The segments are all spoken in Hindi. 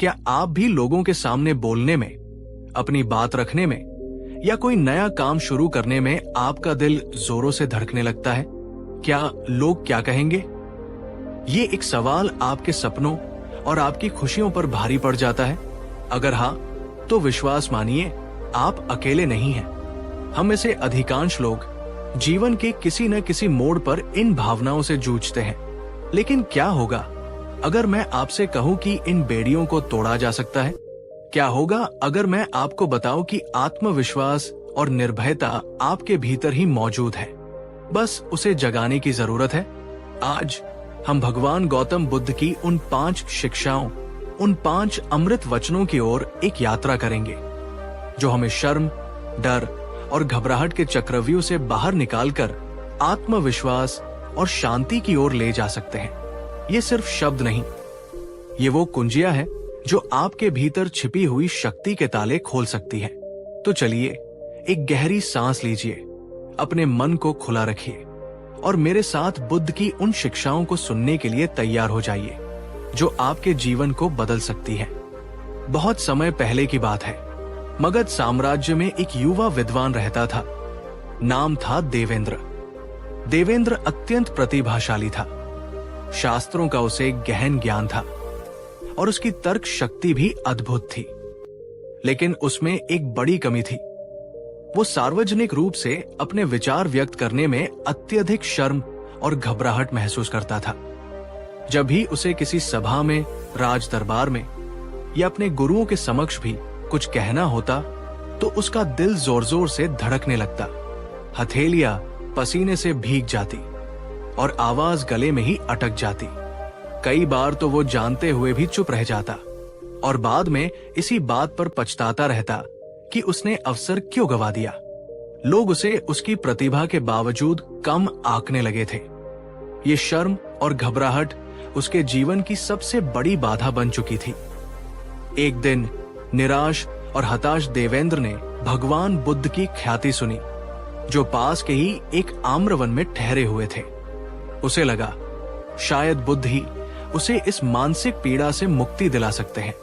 क्या आप भी लोगों के सामने बोलने में, अपनी बात रखने में या कोई नया काम शुरू करने में आपका दिल जोरों से धड़कने लगता है? क्या लोग क्या कहेंगे? ये एक सवाल आपके सपनों और आपकी खुशियों पर भारी पड़ जाता है? अगर हाँ, तो विश्वास मानिए, आप अकेले नहीं हैं। हम में से अधिकांश लोग जीवन के किसी न किसी मोड़ पर इन भावनाओं से जूझते हैं। लेकिन क्या होगा अगर मैं आपसे कहूं कि इन बेड़ियों को तोड़ा जा सकता है? क्या होगा अगर मैं आपको बताऊं कि आत्मविश्वास और निर्भयता आपके भीतर ही मौजूद है, बस उसे जगाने की जरूरत है? आज हम भगवान गौतम बुद्ध की उन 5 शिक्षाओं, उन 5 अमृत वचनों की ओर एक यात्रा करेंगे, जो हमें शर्म, डर और घबराहट के चक्रव्यूह से बाहर निकालकर आत्मविश्वास और शांति की ओर ले जा सकते हैं। ये सिर्फ शब्द नहीं, ये वो कुंजियां है जो आपके भीतर छिपी हुई शक्ति के ताले खोल सकती है। तो चलिए एक गहरी सांस लीजिए, अपने मन को खुला रखिए और मेरे साथ बुद्ध की उन शिक्षाओं को सुनने के लिए तैयार हो जाइए, जो आपके जीवन को बदल सकती है। बहुत समय पहले की बात है। मगध साम्राज्य में एक युवा विद्वान रहता था। नाम था देवेंद्र। देवेंद्र अत्यंत प्रतिभाशाली था। शास्त्रों का उसे गहन ज्ञान था और उसकी तर्क शक्ति भी अद्भुत थी। लेकिन उसमें एक बड़ी कमी थी। वो सार्वजनिक रूप से अपने विचार व्यक्त करने में अत्यधिक शर्म और घबराहट महसूस करता था। जब भी उसे किसी सभा में, राज दरबार में या अपने गुरुओं के समक्ष भी कुछ कहना होता, तो उसका दिल जोर जोर से धड़कने लगता, हथेलियां पसीने से भीग जाती और आवाज गले में ही अटक जाती। कई बार तो वो जानते हुए भी चुप रह जाता और बाद में इसी बात पर पछताता रहता कि उसने अवसर क्यों गवा दिया। लोग उसे उसकी प्रतिभा के बावजूद कम आंकने लगे थे। ये शर्म और घबराहट उसके जीवन की सबसे बड़ी बाधा बन चुकी थी। एक दिन निराश और हताश देवेंद्र ने भगवान बुद्ध की ख्याति सुनी, जो पास के ही एक आम्रवन में ठहरे हुए थे। उसे लगा शायद बुद्ध ही उसे इस मानसिक पीड़ा से मुक्ति दिला सकते हैं।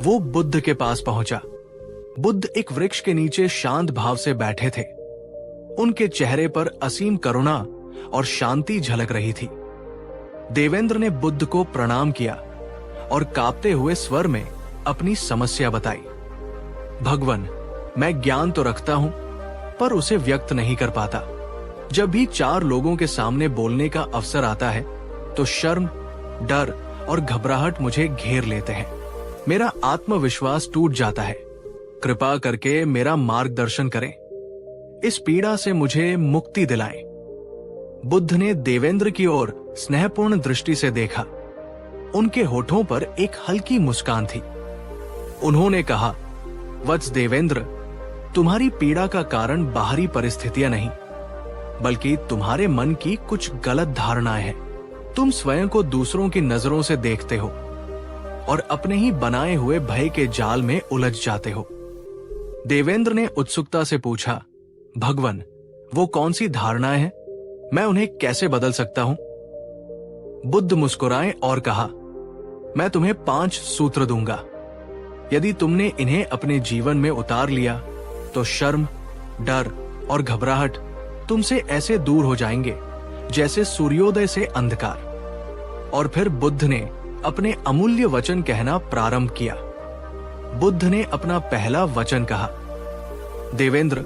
वो बुद्ध के पास पहुंचा। बुद्ध एक वृक्ष के नीचे शांत भाव से बैठे थे। उनके चेहरे पर असीम करुणा और शांति झलक रही थी। देवेंद्र ने बुद्ध को प्रणाम किया और कांपते हुए स्वर में अपनी समस्या बताई। भगवान, मैं ज्ञान तो रखता हूं, पर उसे व्यक्त नहीं कर पाता। जब भी 4 लोगों के सामने बोलने का अवसर आता है, तो शर्म, डर और घबराहट मुझे घेर लेते हैं। मेरा आत्मविश्वास टूट जाता है। कृपा करके मेरा मार्गदर्शन करें। इस पीड़ा से मुझे मुक्ति दिलाएं। बुद्ध ने देवेंद्र की ओर स्नेहपूर्ण दृष्टि से देखा। उनके होठों पर एक हल्की मुस्कान थी। उन्होंने कहा, वत्स देवेंद्र, तुम्हारी पीड़ा का कारण बाहरी परिस्थितियां नहीं, बल्कि तुम्हारे मन की कुछ गलत धारणाएं हैं। तुम स्वयं को दूसरों की नजरों से देखते हो और अपने ही बनाए हुए भय के जाल में उलझ जाते हो। देवेंद्र ने उत्सुकता से पूछा, भगवान, वो कौन सी धारणाएं हैं? मैं उन्हें कैसे बदल सकता हूं? बुद्ध मुस्कुराए और कहा, मैं तुम्हें 5 सूत्र दूंगा। यदि तुमने इन्हें अपने जीवन में उतार लिया, तो शर्म, डर और घबराहट तुमसे ऐसे दूर हो जाएंगे जैसे सूर्योदय से अंधकार। और फिर बुद्ध ने अपने अमूल्य वचन कहना प्रारंभ किया। बुद्ध ने अपना पहला वचन कहा, देवेंद्र,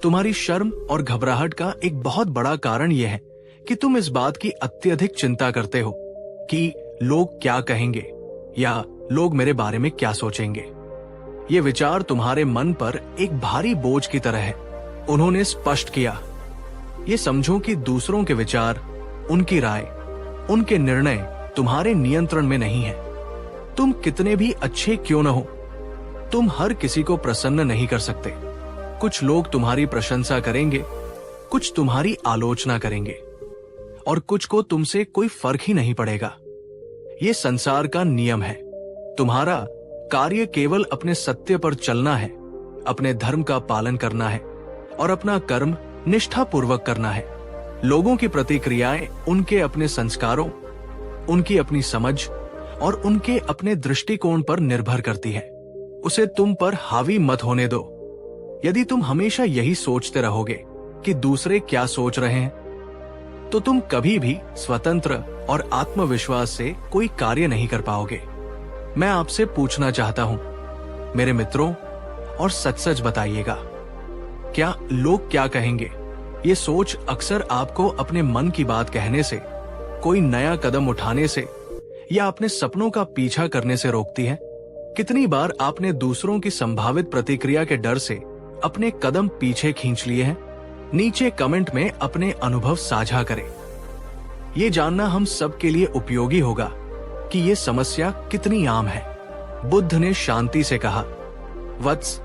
तुम्हारी शर्म और घबराहट का एक बहुत बड़ा कारण यह है कि तुम इस बात की अत्यधिक चिंता करते हो कि लोग क्या कहेंगे या लोग मेरे बारे में क्या सोचेंगे। ये विचार तुम्हारे मन पर एक भारी बोझ की तरह है। उन्होंने स्पष्ट किया, ये समझो कि दूसरों के विचार, उनकी राय, उनके निर्णय तुम्हारे नियंत्रण में नहीं है। तुम कितने भी अच्छे क्यों न हो, तुम हर किसी को प्रसन्न नहीं कर सकते। कुछ लोग तुम्हारी प्रशंसा करेंगे, कुछ तुम्हारी आलोचना करेंगे और कुछ को तुमसे कोई फर्क ही नहीं पड़ेगा। ये संसार का नियम है। तुम्हारा कार्य केवल अपने सत्य पर चलना है, अपने धर्म का पालन करना है और अपना कर्म निष्ठापूर्वक करना है। लोगों की प्रतिक्रियाएं उनके अपने संस्कारों, उनकी अपनी समझ और उनके अपने दृष्टिकोण पर निर्भर करती है। उसे तुम पर हावी मत होने दो। यदि तुम हमेशा यही सोचते रहोगे कि दूसरे क्या सोच रहे हैं, तो तुम कभी भी स्वतंत्र और आत्मविश्वास से कोई कार्य नहीं कर पाओगे। मैं आपसे पूछना चाहता हूं, मेरे मित्रों, और सच सच बताइएगा, क्या लोग क्या कहेंगे ये सोच अक्सर आपको अपने मन की बात कहने से, कोई नया कदम उठाने से या अपने सपनों का पीछा करने से रोकती है? कितनी बार आपने दूसरों की संभावित प्रतिक्रिया के डर से अपने कदम पीछे खींच लिए हैं? नीचे कमेंट में अपने अनुभव साझा करें। ये जानना हम सब के लिए उपयोगी होगा कि ये समस्या कितनी आम है। बुद्ध ने शांति से कहा, वत्स,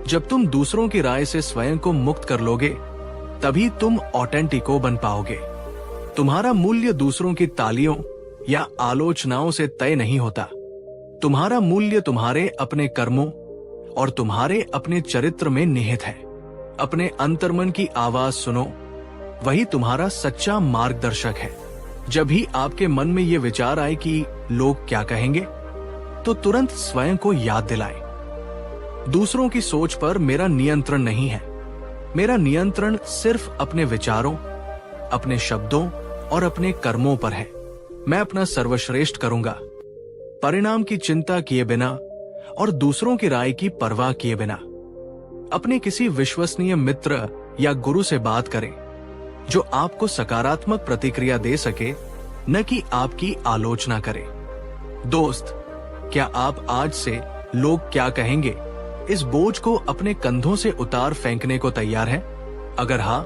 जब तुम दूसरों की राय से स्वयं को मुक्त कर लोगे, तभी तुम ऑथेंटिको बन पाओगे। तुम्हारा मूल्य दूसरों की तालियों या आलोचनाओं से तय नहीं होता। तुम्हारा मूल्य तुम्हारे अपने कर्मों और तुम्हारे अपने चरित्र में निहित है। अपने अंतर्मन की आवाज सुनो, वही तुम्हारा सच्चा मार्गदर्शक है। जब भी आपके मन में ये विचार आए कि लोग क्या कहेंगे, तो तुरंत स्वयं को याद दिलाएं, दूसरों की सोच पर मेरा नियंत्रण नहीं है। मेरा नियंत्रण सिर्फ अपने विचारों, अपने शब्दों और अपने कर्मों पर है। मैं अपना सर्वश्रेष्ठ करूंगा, परिणाम की चिंता किए बिना और दूसरों की राय की परवाह किए बिना। अपने किसी विश्वसनीय मित्र या गुरु से बात करें जो आपको सकारात्मक प्रतिक्रिया दे सके, न कि आपकी आलोचना करे। दोस्त, क्या आप आज से लोग क्या कहेंगे इस बोझ को अपने कंधों से उतार फेंकने को तैयार हैं? अगर हाँ,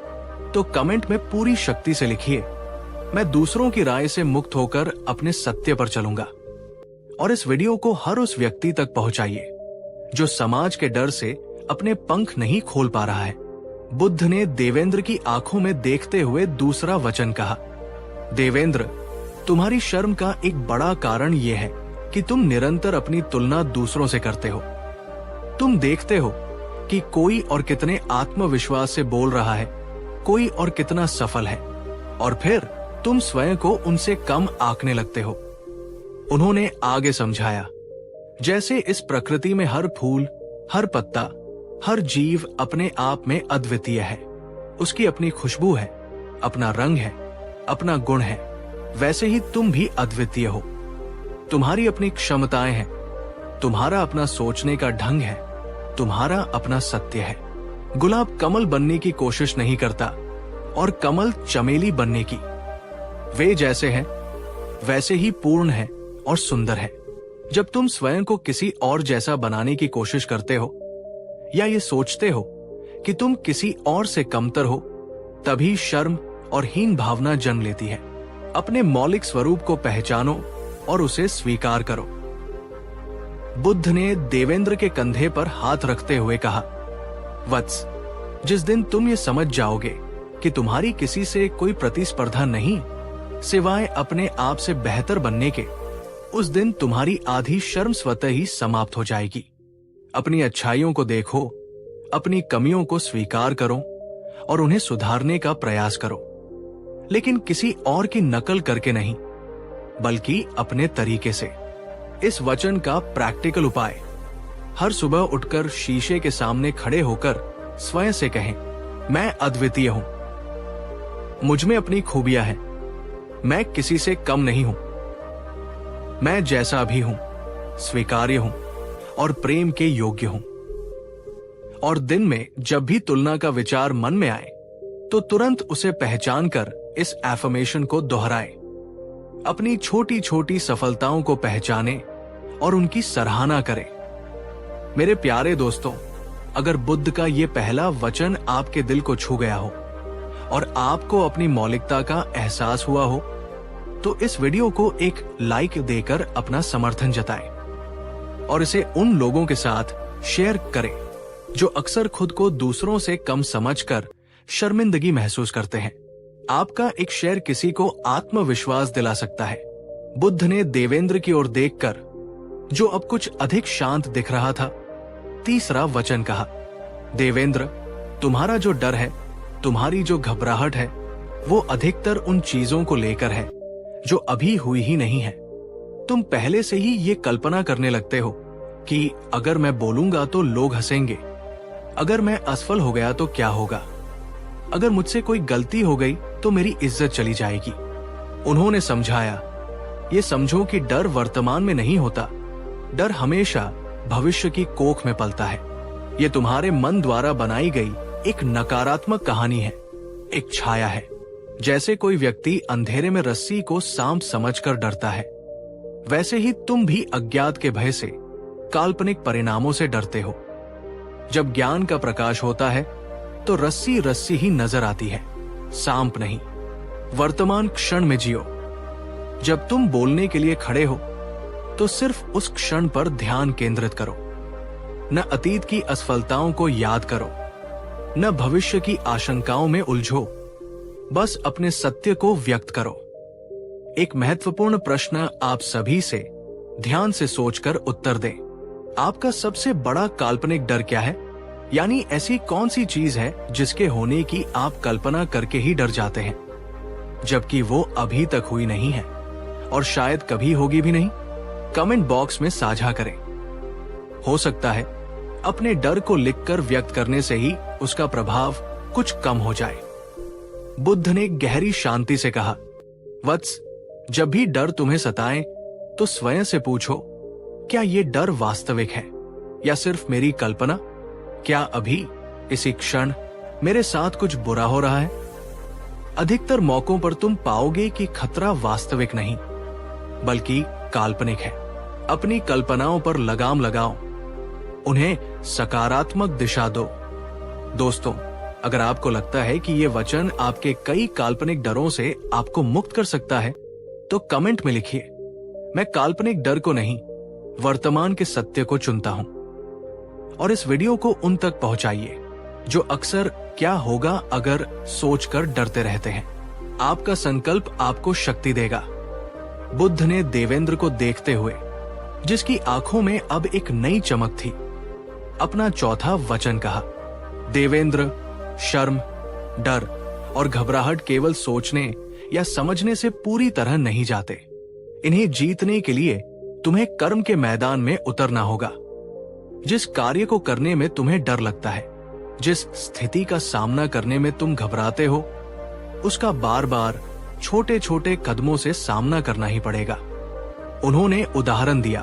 तो कमेंट में पूरी शक्ति से लिखिए, मैं दूसरों की राय से मुक्त होकर अपने सत्य पर चलूंगा। और इस वीडियो को हर उस व्यक्ति तक पहुंचाइए जो समाज के डर से अपने पंख नहीं खोल पा रहा है। बुद्ध ने देवेंद्र की आंखों में देखते हुए दूसरा वचन कहा, देवेंद्र, तुम्हारी शर्म का एक बड़ा कारण यह है कि तुम निरंतर अपनी तुलना दूसरों से करते हो। तुम देखते हो कि कोई और कितने आत्मविश्वास से बोल रहा है, कोई और कितना सफल है, और फिर तुम स्वयं को उनसे कम आंकने लगते हो। उन्होंने आगे समझाया, जैसे इस प्रकृति में हर फूल, हर पत्ता, हर जीव अपने आप में अद्वितीय है। उसकी अपनी खुशबू है, अपना रंग है, अपना गुण है। वैसे ही तुम भी अद्वितीय हो। तुम्हारी अपनी क्षमताएं हैं, तुम्हारा अपना सोचने का ढंग है, तुम्हारा अपना सत्य है। गुलाब कमल बनने की कोशिश नहीं करता और कमल चमेली बनने की। वे जैसे हैं वैसे ही पूर्ण है और सुंदर है। जब तुम स्वयं को किसी और जैसा बनाने की कोशिश करते हो या ये सोचते हो कि तुम किसी और से कमतर हो, तभी शर्म और हीन भावना जन्म लेती है। अपने मौलिक स्वरूप को पहचानो और उसे स्वीकार करो। बुद्ध ने देवेंद्र के कंधे पर हाथ रखते हुए कहा, वत्स, जिस दिन तुम ये समझ जाओगे कि तुम्हारी किसी से कोई प्रतिस्पर्धा नहीं सिवाय अपने आप से बेहतर बनने के, उस दिन तुम्हारी आधी शर्म स्वतः ही समाप्त हो जाएगी। अपनी अच्छाइयों को देखो, अपनी कमियों को स्वीकार करो और उन्हें सुधारने का प्रयास करो, लेकिन किसी और की नकल करके नहीं, बल्कि अपने तरीके से। इस वचन का प्रैक्टिकल उपाय, हर सुबह उठकर शीशे के सामने खड़े होकर स्वयं से कहें, मैं अद्वितीय हूं, मुझ में अपनी खूबियां हैं, मैं किसी से कम नहीं हूं, मैं जैसा भी हूं स्वीकार्य हूं और प्रेम के योग्य हूं। और दिन में जब भी तुलना का विचार मन में आए, तो तुरंत उसे पहचान कर इस एफर्मेशन को दोहराए। अपनी छोटी छोटी सफलताओं को पहचाने और उनकी सराहना करें। मेरे प्यारे दोस्तों, अगर बुद्ध का ये पहला वचन आपके दिल को छू गया हो और आपको अपनी मौलिकता का एहसास हुआ हो, तो इस वीडियो को एक लाइक देकर अपना समर्थन जताएं और इसे उन लोगों के साथ शेयर करें जो अक्सर खुद को दूसरों से कम समझकर शर्मिंदगी महसूस करते हैं। आपका एक शेयर किसी को आत्मविश्वास दिला सकता है। बुद्ध ने देवेंद्र की ओर देखकर, जो अब कुछ अधिक शांत दिख रहा था, तीसरा वचन कहा, देवेंद्र, तुम्हारा जो डर है, तुम्हारी जो घबराहट है, वो अधिकतर उन चीजों को लेकर है जो अभी हुई ही नहीं है। तुम पहले से ही ये कल्पना करने लगते हो कि अगर मैं बोलूंगा तो लोग हंसेंगे, अगर मैं असफल हो गया तो क्या होगा, अगर मुझसे कोई गलती हो गई तो मेरी इज्जत चली जाएगी। उन्होंने समझाया, ये समझो कि डर वर्तमान में नहीं होता, डर हमेशा भविष्य की कोख में पलता है। ये तुम्हारे मन द्वारा बनाई गई एक नकारात्मक कहानी है, एक छाया है। जैसे कोई व्यक्ति अंधेरे में रस्सी को सांप समझकर डरता है, वैसे ही तुम भी अज्ञात के भय से, काल्पनिक परिणामों से डरते हो। जब ज्ञान का प्रकाश होता है तो रस्सी रस्सी ही नजर आती है, सांप नहीं। वर्तमान क्षण में जियो। जब तुम बोलने के लिए खड़े हो तो सिर्फ उस क्षण पर ध्यान केंद्रित करो। न अतीत की असफलताओं को याद करो, न भविष्य की आशंकाओं में उलझो, बस अपने सत्य को व्यक्त करो। एक महत्वपूर्ण प्रश्न आप सभी से ध्यान से सोचकर उत्तर दें। आपका सबसे बड़ा काल्पनिक डर क्या है? यानी ऐसी कौन सी चीज है जिसके होने की आप कल्पना करके ही डर जाते हैं, जबकि वो अभी तक हुई नहीं है और शायद कभी होगी भी नहीं? कमेंट बॉक्स में साझा करें। हो सकता है अपने डर को लिखकर व्यक्त करने से ही उसका प्रभाव कुछ कम हो जाए। बुद्ध ने गहरी शांति से कहा, वत्स, जब भी डर तुम्हें सताए तो स्वयं से पूछो, क्या ये डर वास्तविक है या सिर्फ मेरी कल्पना? क्या अभी इसी क्षण मेरे साथ कुछ बुरा हो रहा है? अधिकतर मौकों पर तुम पाओगे कि खतरा वास्तविक नहीं बल्कि काल्पनिक है। अपनी कल्पनाओं पर लगाम लगाओ, उन्हें सकारात्मक दिशा दो। दोस्तों, अगर आपको लगता है कि ये वचन आपके कई काल्पनिक डरों से आपको मुक्त कर सकता है तो कमेंट में लिखिए, मैं काल्पनिक डर को नहीं, वर्तमान के सत्य को चुनता हूं। और इस वीडियो को उन तक पहुंचाइए जो अक्सर क्या होगा अगर सोचकर डरते रहते हैं। आपका संकल्प आपको शक्ति देगा। बुद्ध ने देवेंद्र को देखते हुए, जिसकी आंखों में अब एक नई चमक थी, अपना चौथा वचन कहा। देवेंद्र, शर्म, डर और घबराहट केवल सोचने या समझने से पूरी तरह नहीं जाते। इन्हें जीतने के लिए तुम्हें कर्म के मैदान में उतरना होगा। जिस कार्य को करने में तुम्हें डर लगता है, जिस स्थिति का सामना करने में तुम घबराते हो, उसका बार बार छोटे छोटे कदमों से सामना करना ही पड़ेगा। उन्होंने उदाहरण दिया,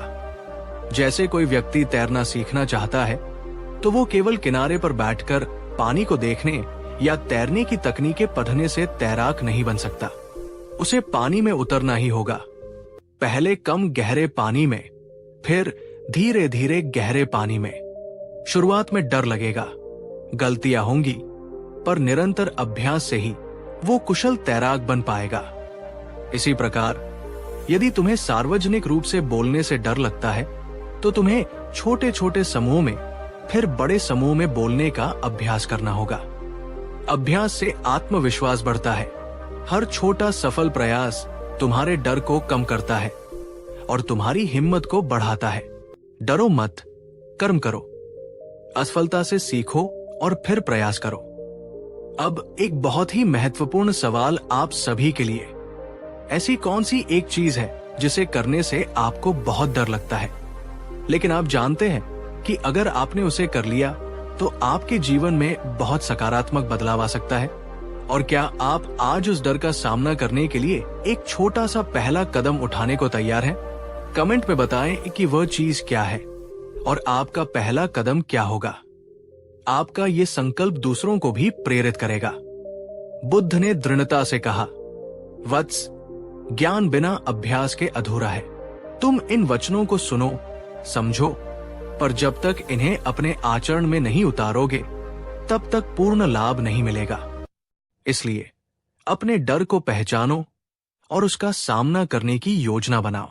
जैसे कोई व्यक्ति तैरना सीखना चाहता है तो वो केवल किनारे पर बैठकर पानी को देखने या तैरने की तकनीकें पढ़ने से तैराक नहीं बन सकता। उसे पानी में उतरना ही होगा। पहले कम गहरे पानी में, फिर धीरे धीरे गहरे पानी में। शुरुआत में डर लगेगा, गलतियां होंगी, पर निरंतर अभ्यास से ही वो कुशल तैराक बन पाएगा। इसी प्रकार यदि तुम्हें सार्वजनिक रूप से बोलने से डर लगता है तो तुम्हें छोटे छोटे समूह में, फिर बड़े समूह में बोलने का अभ्यास करना होगा। अभ्यास से आत्मविश्वास बढ़ता है। हर छोटा सफल प्रयास तुम्हारे डर को कम करता है और तुम्हारी हिम्मत को बढ़ाता है। डरो मत, कर्म करो। असफलता से सीखो और फिर प्रयास करो। अब एक बहुत ही महत्वपूर्ण सवाल आप सभी के लिए, ऐसी कौन सी एक चीज है जिसे करने से आपको बहुत डर लगता है, लेकिन आप जानते हैं कि अगर आपने उसे कर लिया तो आपके जीवन में बहुत सकारात्मक बदलाव आ सकता है? और क्या आप आज उस डर का सामना करने के लिए एक छोटा सा पहला कदम उठाने को तैयार हैं? कमेंट में बताएं कि वह चीज क्या है और आपका पहला कदम क्या होगा। आपका ये संकल्प दूसरों को भी प्रेरित करेगा। बुद्ध ने दृढ़ता से कहा, वत्स, ज्ञान बिना अभ्यास के अधूरा है। तुम इन वचनों को सुनो, समझो, पर जब तक इन्हें अपने आचरण में नहीं उतारोगे तब तक पूर्ण लाभ नहीं मिलेगा। इसलिए अपने डर को पहचानो और उसका सामना करने की योजना बनाओ।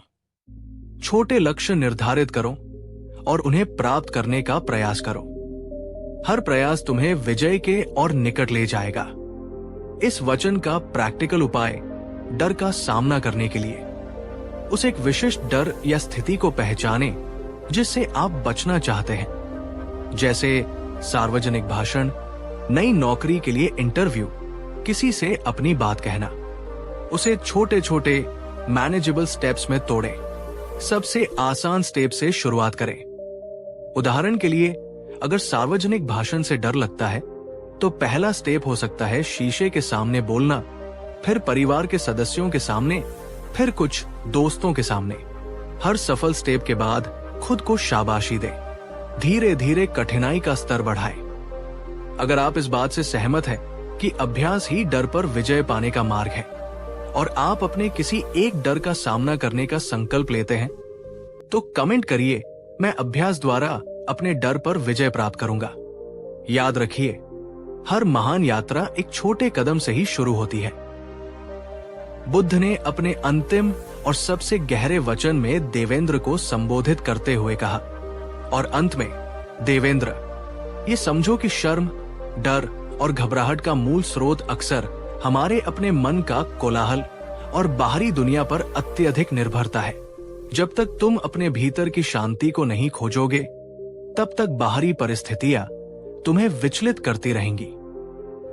छोटे लक्ष्य निर्धारित करो और उन्हें प्राप्त करने का प्रयास करो। हर प्रयास तुम्हें विजय के और निकट ले जाएगा। इस वचन का प्रैक्टिकल उपाय डर का सामना करने के लिए, उस एक विशिष्ट डर या स्थिति को पहचाने जिससे आप बचना चाहते हैं, जैसे सार्वजनिक भाषण, नई नौकरी के लिए इंटरव्यू, किसी से अपनी बात कहना। उसे छोटे छोटे मैनेजेबल स्टेप्स में तोड़ें। सबसे आसान स्टेप से शुरुआत करें। उदाहरण के लिए, अगर सार्वजनिक भाषण से डर लगता है तो पहला स्टेप हो सकता है शीशे के सामने बोलना, फिर परिवार के सदस्यों के सामने, फिर कुछ दोस्तों के सामने। हर सफल स्टेप के बाद खुद को शाबाशी दें। धीरे धीरे कठिनाई का स्तर बढ़ाएं। अगर आप इस बात से सहमत हैं कि अभ्यास ही डर पर विजय पाने का मार्ग है और आप अपने किसी एक डर का सामना करने का संकल्प लेते हैं, तो कमेंट करिए, मैं अभ्यास द्वारा अपने डर पर विजय प्राप्त करूंगा। याद रखिए, हर महान यात्रा एक छोटे कदम से ही शुरू होती है। बुद्ध ने अपने अंतिम और सबसे गहरे वचन में देवेंद्र को संबोधित करते हुए कहा, और अंत में, देवेंद्र, ये समझो कि शर्म, डर और घबराहट का मूल स्रोत अक्सर हमारे अपने मन का कोलाहल और बाहरी दुनिया पर अत्यधिक निर्भरता है। जब तक तुम अपने भीतर की शांति को नहीं खोजोगे, तब तक बाहरी परिस्थितियां तुम्हें विचलित करती रहेंगी।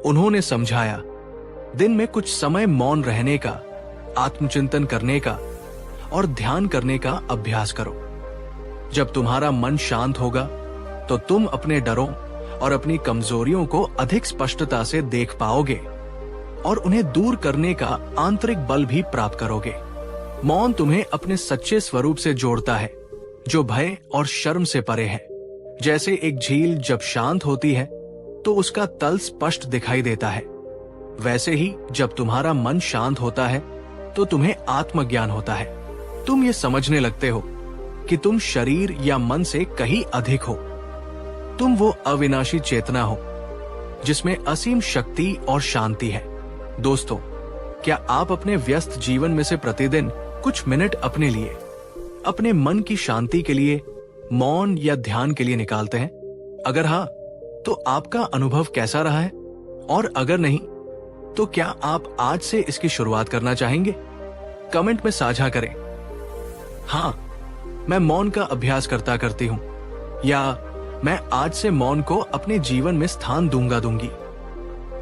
उन्होंने समझाया, दिन में कुछ समय मौन रहने का, आत्मचिंतन करने का और ध्यान करने का अभ्यास करो। जब तुम्हारा मन शांत होगा तो तुम अपने डरों और अपनी कमजोरियों को अधिक स्पष्टता से देख पाओगे और उन्हें दूर करने का आंतरिक बल भी प्राप्त करोगे। मौन तुम्हें अपने सच्चे स्वरूप से जोड़ता है, जो भय और शर्म से परे है। जैसे एक झील जब शांत होती है तो उसका तल स्पष्ट दिखाई देता है, वैसे ही जब तुम्हारा मन शांत होता है तो तुम्हें आत्मज्ञान होता है। तुम ये समझने लगते हो कि तुम शरीर या मन से कहीं अधिक हो। तुम वो अविनाशी चेतना हो जिसमें असीम शक्ति और शांति है। दोस्तों, क्या आप अपने व्यस्त जीवन में से प्रतिदिन कुछ मिनट अपने लिए, अपने मन की शांति के लिए, मौन या ध्यान के लिए निकालते हैं? अगर हाँ, तो आपका अनुभव कैसा रहा है? और अगर नहीं, तो क्या आप आज से इसकी शुरुआत करना चाहेंगे? कमेंट में साझा करें, हाँ, मैं मौन का अभ्यास करती हूं, या मैं आज से मौन को अपने जीवन में स्थान दूंगी।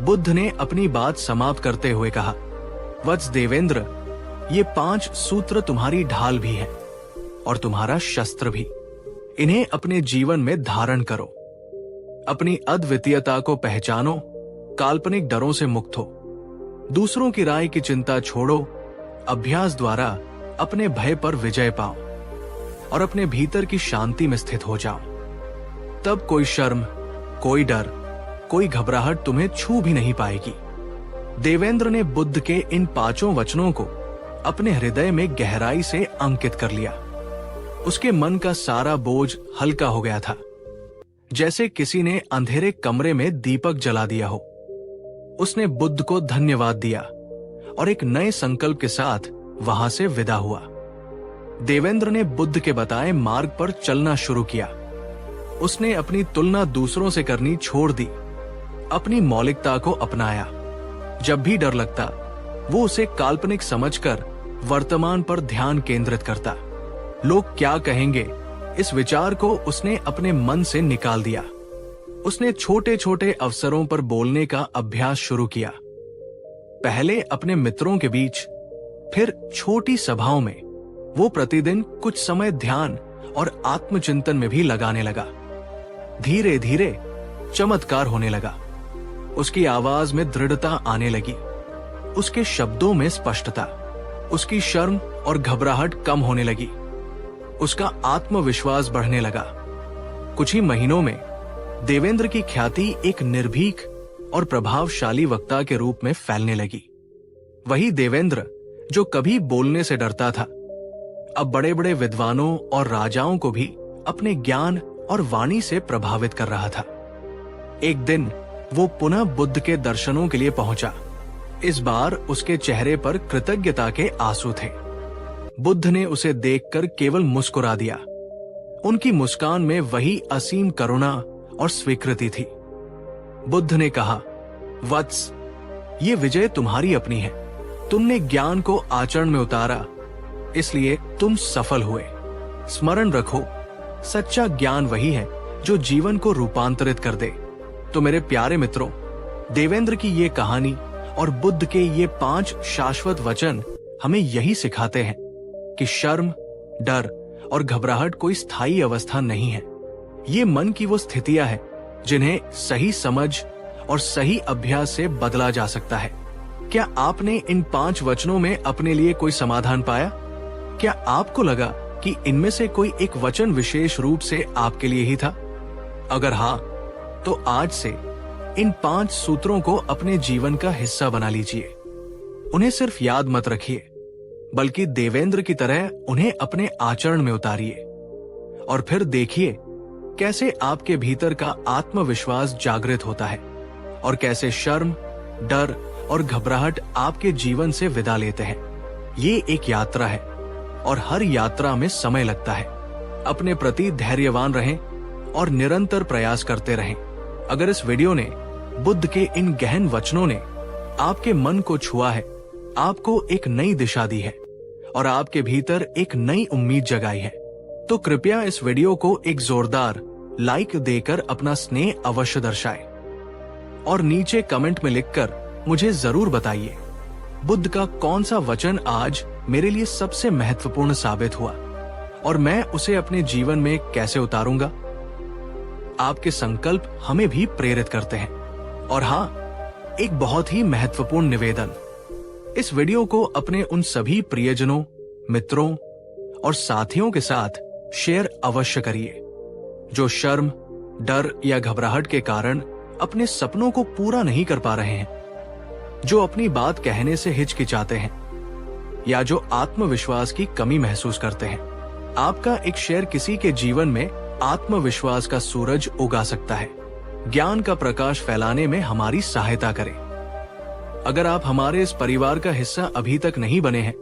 बुद्ध ने अपनी बात समाप्त करते हुए कहा, वत्स देवेंद्र, ये 5 सूत्र तुम्हारी ढाल भी है और तुम्हारा शस्त्र भी। इन्हें अपने जीवन में धारण करो। अपनी अद्वितीयता को पहचानो, काल्पनिक डरों से मुक्त हो, दूसरों की राय की चिंता छोड़ो, अभ्यास द्वारा अपने भय पर विजय पाओ और अपने भीतर की शांति में स्थित हो जाओ। तब कोई शर्म, कोई डर, कोई घबराहट तुम्हें छू भी नहीं पाएगी। देवेंद्र ने बुद्ध के इन 5 वचनों को अपने हृदय में गहराई से अंकित कर लिया। उसके मन का सारा बोझ हल्का हो गया था, जैसे किसी ने अंधेरे कमरे में दीपक जला दिया हो। उसने बुद्ध को धन्यवाद दिया और एक नए संकल्प के साथ वहां से विदा हुआ। देवेंद्र ने बुद्ध के बताए मार्ग पर चलना शुरू किया। उसने अपनी तुलना दूसरों से करनी छोड़ दी, अपनी मौलिकता को अपनाया। जब भी डर लगता, वो उसे काल्पनिक समझकर वर्तमान पर ध्यान केंद्रित करता। लोग क्या कहेंगे, इस विचार को उसने अपने मन से निकाल दिया। उसने छोटे छोटे अवसरों पर बोलने का अभ्यास शुरू किया, पहले अपने मित्रों के बीच, फिर छोटी सभाओं में। वो प्रतिदिन कुछ समय ध्यान और आत्मचिंतन में भी लगाने लगा। धीरे धीरे चमत्कार होने लगा। उसकी आवाज में दृढ़ता आने लगी, उसके शब्दों में स्पष्टता, उसकी शर्म और घबराहट कम होने लगी, उसका आत्मविश्वास बढ़ने लगा। कुछ ही महीनों में देवेंद्र की ख्याति एक निर्भीक और प्रभावशाली वक्ता के रूप में फैलने लगी। वही देवेंद्र जो कभी बोलने से डरता था, अब बड़े बड़े विद्वानों और राजाओं को भी अपने ज्ञान और वाणी से प्रभावित कर रहा था। एक दिन वो पुनः बुद्ध के दर्शनों के लिए पहुंचा। इस बार उसके चेहरे पर कृतज्ञता के आंसू थे। बुद्ध ने उसे देखकर केवल मुस्कुरा दिया। उनकी मुस्कान में वही असीम करुणा और स्वीकृति थी। बुद्ध ने कहा, वत्स, ये विजय तुम्हारी अपनी है। तुमने ज्ञान को आचरण में उतारा, इसलिए तुम सफल हुए। स्मरण रखो, सच्चा ज्ञान वही है जो जीवन को रूपांतरित कर दे। तो मेरे प्यारे मित्रों, देवेंद्र की ये कहानी और बुद्ध के ये 5 शाश्वत वचन हमें यही सिखाते हैं कि शर्म, डर और घबराहट कोई स्थायी अवस्था नहीं है। ये मन की वो स्थितियां हैं जिन्हें सही समझ और सही अभ्यास से बदला जा सकता है। क्या आपने इन 5 वचनों में अपने लिए कोई समाधान पाया? क्या आपको लगा कि इनमें से कोई एक वचन विशेष रूप से आपके लिए ही था? अगर हाँ, तो आज से इन 5 सूत्रों को अपने जीवन का हिस्सा बना लीजिए। उन्हें सिर्फ याद मत रखिए, बल्कि देवेंद्र की तरह उन्हें अपने आचरण में उतारिए और फिर देखिए कैसे आपके भीतर का आत्मविश्वास जागृत होता है और कैसे शर्म, डर और घबराहट आपके जीवन से विदा लेते हैं। ये एक यात्रा है और हर यात्रा में समय लगता है। अपने प्रति धैर्यवान रहें और निरंतर प्रयास करते रहें। अगर इस वीडियो ने, बुद्ध के इन गहन वचनों ने आपके मन को छुआ है, आपको एक नई दिशा दी है और आपके भीतर एक नई उम्मीद जगाई है, तो कृपया इस वीडियो को एक जोरदार लाइक देकर अपना स्नेह अवश्य दर्शाएं और नीचे कमेंट में लिखकर मुझे जरूर बताइए बुद्ध का कौन सा वचन आज मेरे लिए सबसे महत्वपूर्ण साबित हुआ और मैं उसे अपने जीवन में कैसे उतारूंगा। आपके संकल्प हमें भी प्रेरित करते हैं। और हाँ, एक बहुत ही महत्वपूर्ण निवेदन, इस वीडियो को अपने उन सभी प्रियजनों, मित्रों और साथियों के साथ शेयर अवश्य करिए जो शर्म, डर या घबराहट के कारण अपने सपनों को पूरा नहीं कर पा रहे हैं, जो अपनी बात कहने से हिचकिचाते हैं या जो आत्मविश्वास की कमी महसूस करते हैं। आपका एक शेयर किसी के जीवन में आत्मविश्वास का सूरज उगा सकता है, ज्ञान का प्रकाश फैलाने में हमारी सहायता करें। अगर आप हमारे इस परिवार का हिस्सा अभी तक नहीं बने हैं,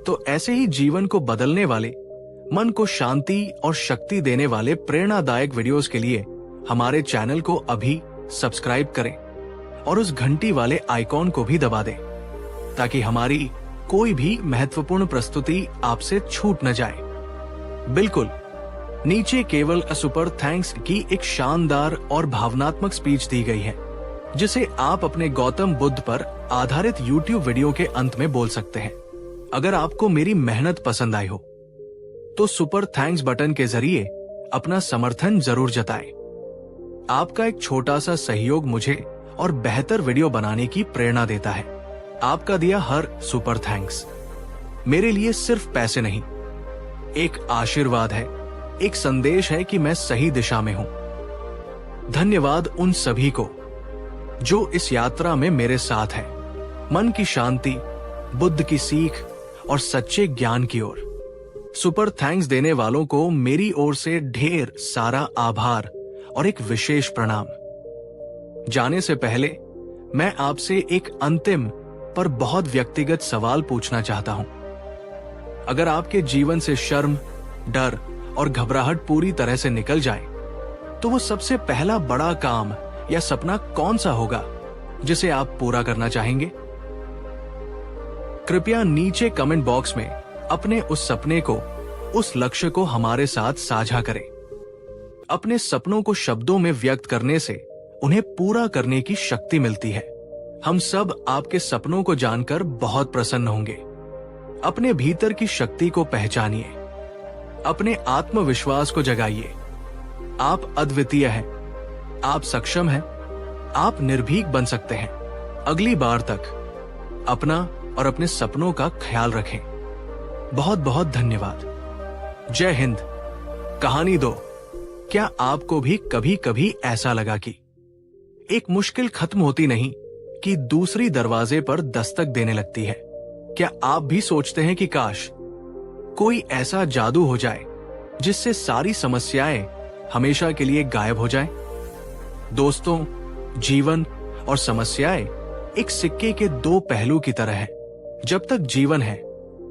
तो ऐसे ही जीवन को बदलने वाले, मन को शांति और शक्ति देने वाले प्रेरणादायक वीडियोस के लिए हमारे चैनल को अभी सब्सक्राइब करें और उस घंटी वाले आइकॉन को भी दबा दें ताकि हमारी कोई भी महत्वपूर्ण प्रस्तुति आपसे छूट न जाए। बिल्कुल नीचे केवल अ सुपर थैंक्स की एक शानदार और भावनात्मक स्पीच दी गई है जिसे आप अपने गौतम बुद्ध पर आधारित YouTube वीडियो के अंत में बोल सकते हैं। अगर आपको मेरी मेहनत पसंद आई हो तो सुपर थैंक्स बटन के जरिए अपना समर्थन जरूर जताएं। आपका एक छोटा सा सहयोग मुझे और बेहतर वीडियो बनाने की प्रेरणा देता है। आपका दिया हर सुपर थैंक्स मेरे लिए सिर्फ पैसे नहीं, एक आशीर्वाद है, एक संदेश है कि मैं सही दिशा में हूं। धन्यवाद उन सभी को जो इस यात्रा में मेरे साथ है, मन की शांति, बुद्ध की सीख और सच्चे ज्ञान की ओर। सुपर थैंक्स देने वालों को मेरी ओर से ढेर सारा आभार और एक विशेष प्रणाम। जाने से पहले मैं आपसे एक अंतिम पर बहुत व्यक्तिगत सवाल पूछना चाहता हूं। अगर आपके जीवन से शर्म, डर और घबराहट पूरी तरह से निकल जाए, तो वो सबसे पहला बड़ा काम या सपना कौन सा होगा जिसे आप पूरा करना चाहेंगे? कृपया नीचे कमेंट बॉक्स में अपने उस सपने को, उस लक्ष्य को हमारे साथ साझा करें। अपने सपनों को शब्दों में व्यक्त करने से उन्हें पूरा करने की शक्ति मिलती है। हम सब आपके सपनों को जानकर बहुत प्रसन्न होंगे। अपने भीतर की शक्ति को पहचानिए, अपने आत्मविश्वास को जगाइए। आप अद्वितीय हैं, आप सक्षम हैं, आप निर्भीक बन सकते हैं। अगली बार तक अपना और अपने सपनों का ख्याल रखें। बहुत बहुत धन्यवाद। जय हिंद। कहानी 2। क्या आपको भी कभी कभी ऐसा लगा कि एक मुश्किल खत्म होती नहीं कि दूसरी दरवाजे पर दस्तक देने लगती है? क्या आप भी सोचते हैं कि काश कोई ऐसा जादू हो जाए जिससे सारी समस्याएं हमेशा के लिए गायब हो जाएं? दोस्तों, जीवन और समस्याएं एक सिक्के के 2 पहलू की तरह है। जब तक जीवन है,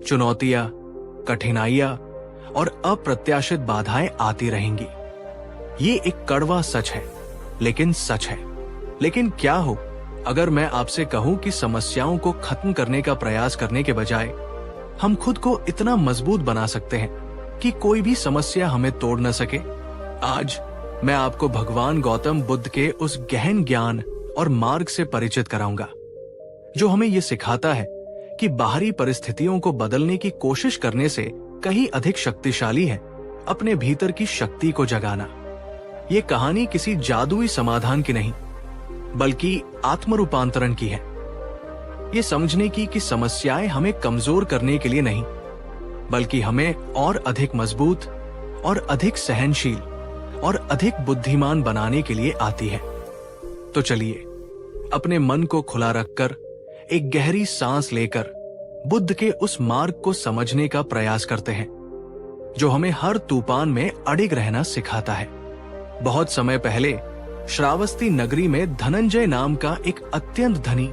चुनौतियां, कठिनाइयां और अप्रत्याशित बाधाएं आती रहेंगी। ये एक कड़वा सच है, लेकिन सच है। लेकिन क्या हो अगर मैं आपसे कहूं कि समस्याओं को खत्म करने का प्रयास करने के बजाय हम खुद को इतना मजबूत बना सकते हैं कि कोई भी समस्या हमें तोड़ न सके? आज मैं आपको भगवान गौतम बुद्ध के उस गहन ज्ञान और मार्ग से परिचित कराऊंगा जो हमें ये सिखाता है कि बाहरी परिस्थितियों को बदलने की कोशिश करने से कहीं अधिक शक्तिशाली है अपने भीतर की शक्ति को जगाना। ये कहानी किसी जादुई समाधान की नहीं, बल्कि आत्मरूपांतरण की है। ये समझने की कि समस्याएं हमें कमजोर करने के लिए नहीं, बल्कि हमें और अधिक मजबूत और अधिक सहनशील और अधिक बुद्धिमान बनाने के लिए आती है। तो चलिए अपने मन को खुला रखकर एक गहरी सांस लेकर बुद्ध के उस मार्ग को समझने का प्रयास करते हैं जो हमें हर तूफान में अडिग रहना सिखाता है। बहुत समय पहले श्रावस्ती नगरी में धनंजय नाम का एक अत्यंत धनी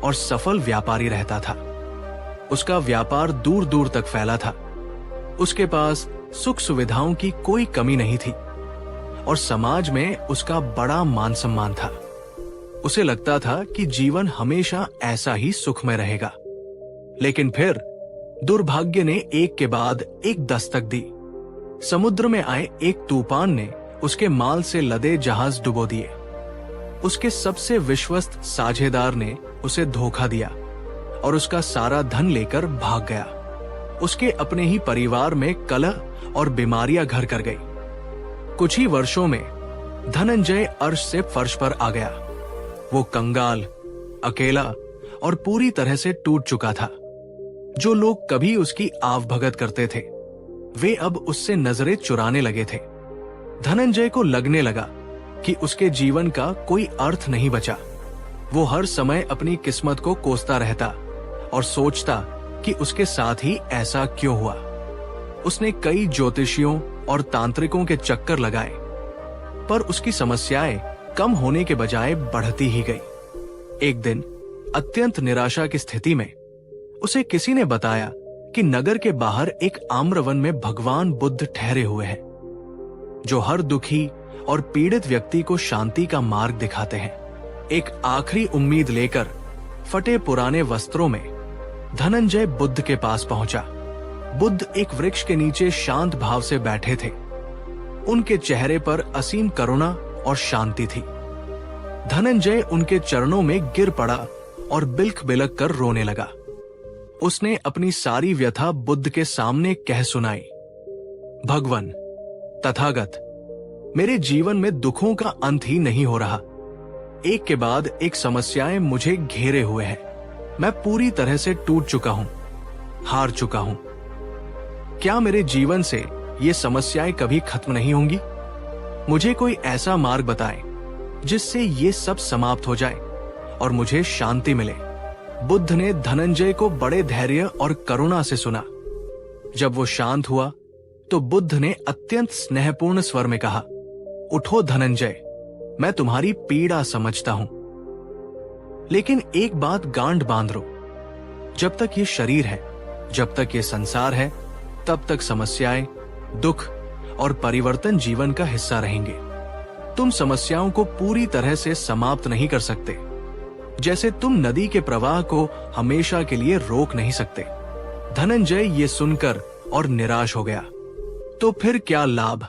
और सफल व्यापारी रहता था। उसका व्यापार दूर दूर तक फैला था। उसके पास सुख सुविधाओं की कोई कमी नहीं थी और समाज में उसका बड़ा मान सम्मान था। उसे लगता था कि जीवन हमेशा ऐसा ही सुखमय रहेगा। लेकिन फिर दुर्भाग्य ने एक के बाद एक दस्तक दी। समुद्र में आए एक तूफान ने उसके माल से लदे जहाज डुबो दिए। उसके सबसे विश्वस्त साझेदार ने उसे धोखा दिया और उसका सारा धन लेकर भाग गया। उसके अपने ही परिवार में कलह और बीमारियां घर कर गई। कुछ ही वर्षों में धनंजय अर्श से फर्श पर आ गया। वो कंगाल, अकेला और पूरी तरह से टूट चुका था। जो लोग कभी उसकी आवभगत करते थे, वे अब उससे नजरें चुराने लगे थे। धनंजय को लगने लगा कि उसके जीवन का कोई अर्थ नहीं बचा। वो हर समय अपनी किस्मत को कोसता रहता और सोचता कि उसके साथ ही ऐसा क्यों हुआ। उसने कई ज्योतिषियों और तांत्रिकों के चक्कर लगाए, पर उसकी समस्याएं कम होने के बजाय बढ़ती ही गई। एक दिन अत्यंत निराशा की स्थिति में उसे किसी ने बताया कि नगर के बाहर एक आम्रवन में भगवान बुद्ध ठहरे हुए हैं, जो हर दुखी और पीड़ित व्यक्ति को शांति का मार्ग दिखाते हैं। एक आखिरी उम्मीद लेकर फटे पुराने वस्त्रों में धनंजय बुद्ध के पास पहुंचा। बुद्ध एक वृक्ष के नीचे शांत भाव से बैठे थे। उनके चेहरे पर असीम करुणा और शांति थी। धनंजय उनके चरणों में गिर पड़ा और बिलख बिलख कर रोने लगा। उसने अपनी सारी व्यथा बुद्ध के सामने कह सुनाई। भगवान, तथागत, मेरे जीवन में दुखों का अंत ही नहीं हो रहा। एक के बाद एक समस्याएं मुझे घेरे हुए हैं। मैं पूरी तरह से टूट चुका हूं, हार चुका हूं। क्या मेरे जीवन से ये समस्याएं कभी खत्म नहीं होंगी? मुझे कोई ऐसा मार्ग बताएं जिससे ये सब समाप्त हो जाए और मुझे शांति मिले। बुद्ध ने धनंजय को बड़े धैर्य और करुणा से सुना। जब वो शांत हुआ तो बुद्ध ने अत्यंत स्नेहपूर्ण स्वर में कहा, उठो धनंजय, मैं तुम्हारी पीड़ा समझता हूं, लेकिन एक बात गांठ बांध लो। जब तक ये शरीर है, जब तक ये संसार है, तब तक समस्याएं, दुख और परिवर्तन जीवन का हिस्सा रहेंगे। तुम समस्याओं को पूरी तरह से समाप्त नहीं कर सकते, जैसे तुम नदी के प्रवाह को हमेशा के लिए रोक नहीं सकते। धनंजय ये सुनकर और निराश हो गया। तो फिर क्या लाभ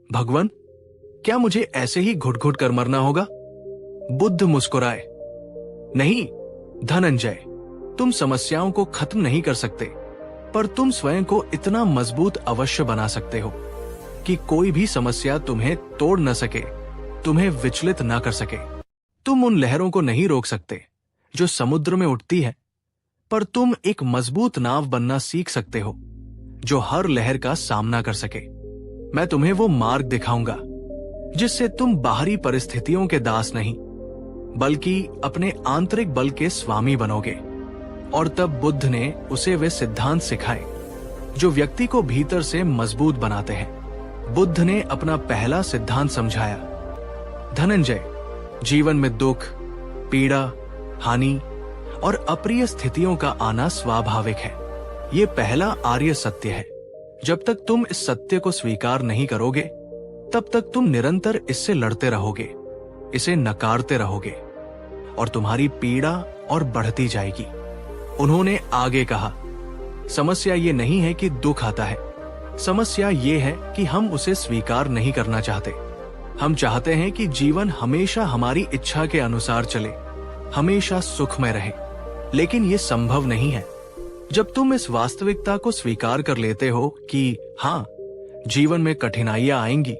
भगवान? क्या मुझे ऐसे ही घुट घुट कर मरना होगा? बुद्ध मुस्कुराए। नहीं धनंजय, तुम समस्याओं को खत्म नहीं कर सकते, पर तुम स्वयं को इतना मजबूत अवश्य बना सकते हो कि कोई भी समस्या तुम्हें तोड़ न सके, तुम्हें विचलित न कर सके। तुम उन लहरों को नहीं रोक सकते जो समुद्र में उठती है, पर तुम एक मजबूत नाव बनना सीख सकते हो जो हर लहर का सामना कर सके। मैं तुम्हें वो मार्ग दिखाऊंगा जिससे तुम बाहरी परिस्थितियों के दास नहीं, बल्कि अपने आंतरिक बल के स्वामी बनोगे। और तब बुद्ध ने उसे वे सिद्धांत सिखाए जो व्यक्ति को भीतर से मजबूत बनाते हैं। बुद्ध ने अपना पहला सिद्धांत समझाया, धनंजय, जीवन में दुख, पीड़ा, हानि और अप्रिय स्थितियों का आना स्वाभाविक है। ये पहला आर्य सत्य है। जब तक तुम इस सत्य को स्वीकार नहीं करोगे, तब तक तुम निरंतर इससे लड़ते रहोगे, इसे नकारते रहोगे और तुम्हारी पीड़ा और बढ़ती जाएगी। उन्होंने आगे कहा, समस्या ये नहीं है कि दुख आता है, समस्या ये है कि हम उसे स्वीकार नहीं करना चाहते। हम चाहते हैं कि जीवन हमेशा हमारी इच्छा के अनुसार चले, हमेशा सुखमय रहे, लेकिन ये संभव नहीं है। जब तुम इस वास्तविकता को स्वीकार कर लेते हो कि हाँ, जीवन में कठिनाइयां आएंगी,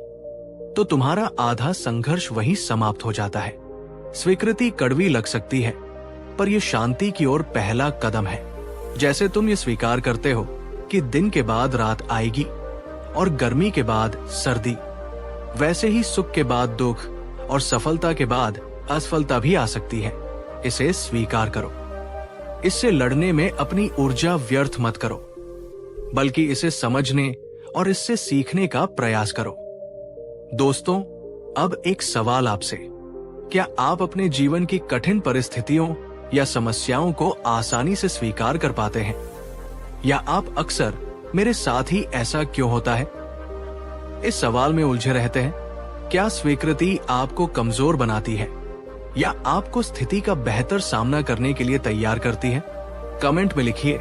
तो तुम्हारा आधा संघर्ष वहीं समाप्त हो जाता है। स्वीकृति कड़वी लग सकती है, पर यह शांति की ओर पहला कदम है। जैसे तुम ये स्वीकार करते हो कि दिन के बाद रात आएगी और गर्मी के बाद सर्दी, वैसे ही सुख के बाद दुख और सफलता के बाद असफलता भी आ सकती है। इसे स्वीकार करो। इससे लड़ने में अपनी ऊर्जा व्यर्थ मत करो, बल्कि इसे समझने और इससे सीखने का प्रयास करो। दोस्तों, अब एक सवाल आपसे, क्या आप अपने जीवन की कठिन परिस्थितियों या समस्याओं को आसानी से स्वीकार कर पाते हैं? या आप अक्सर मेरे साथ ही ऐसा क्यों होता है, इस सवाल में उलझे रहते हैं? क्या स्वीकृति आपको कमजोर बनाती है या आपको स्थिति का बेहतर सामना करने के लिए तैयार करती है? कमेंट में लिखिए,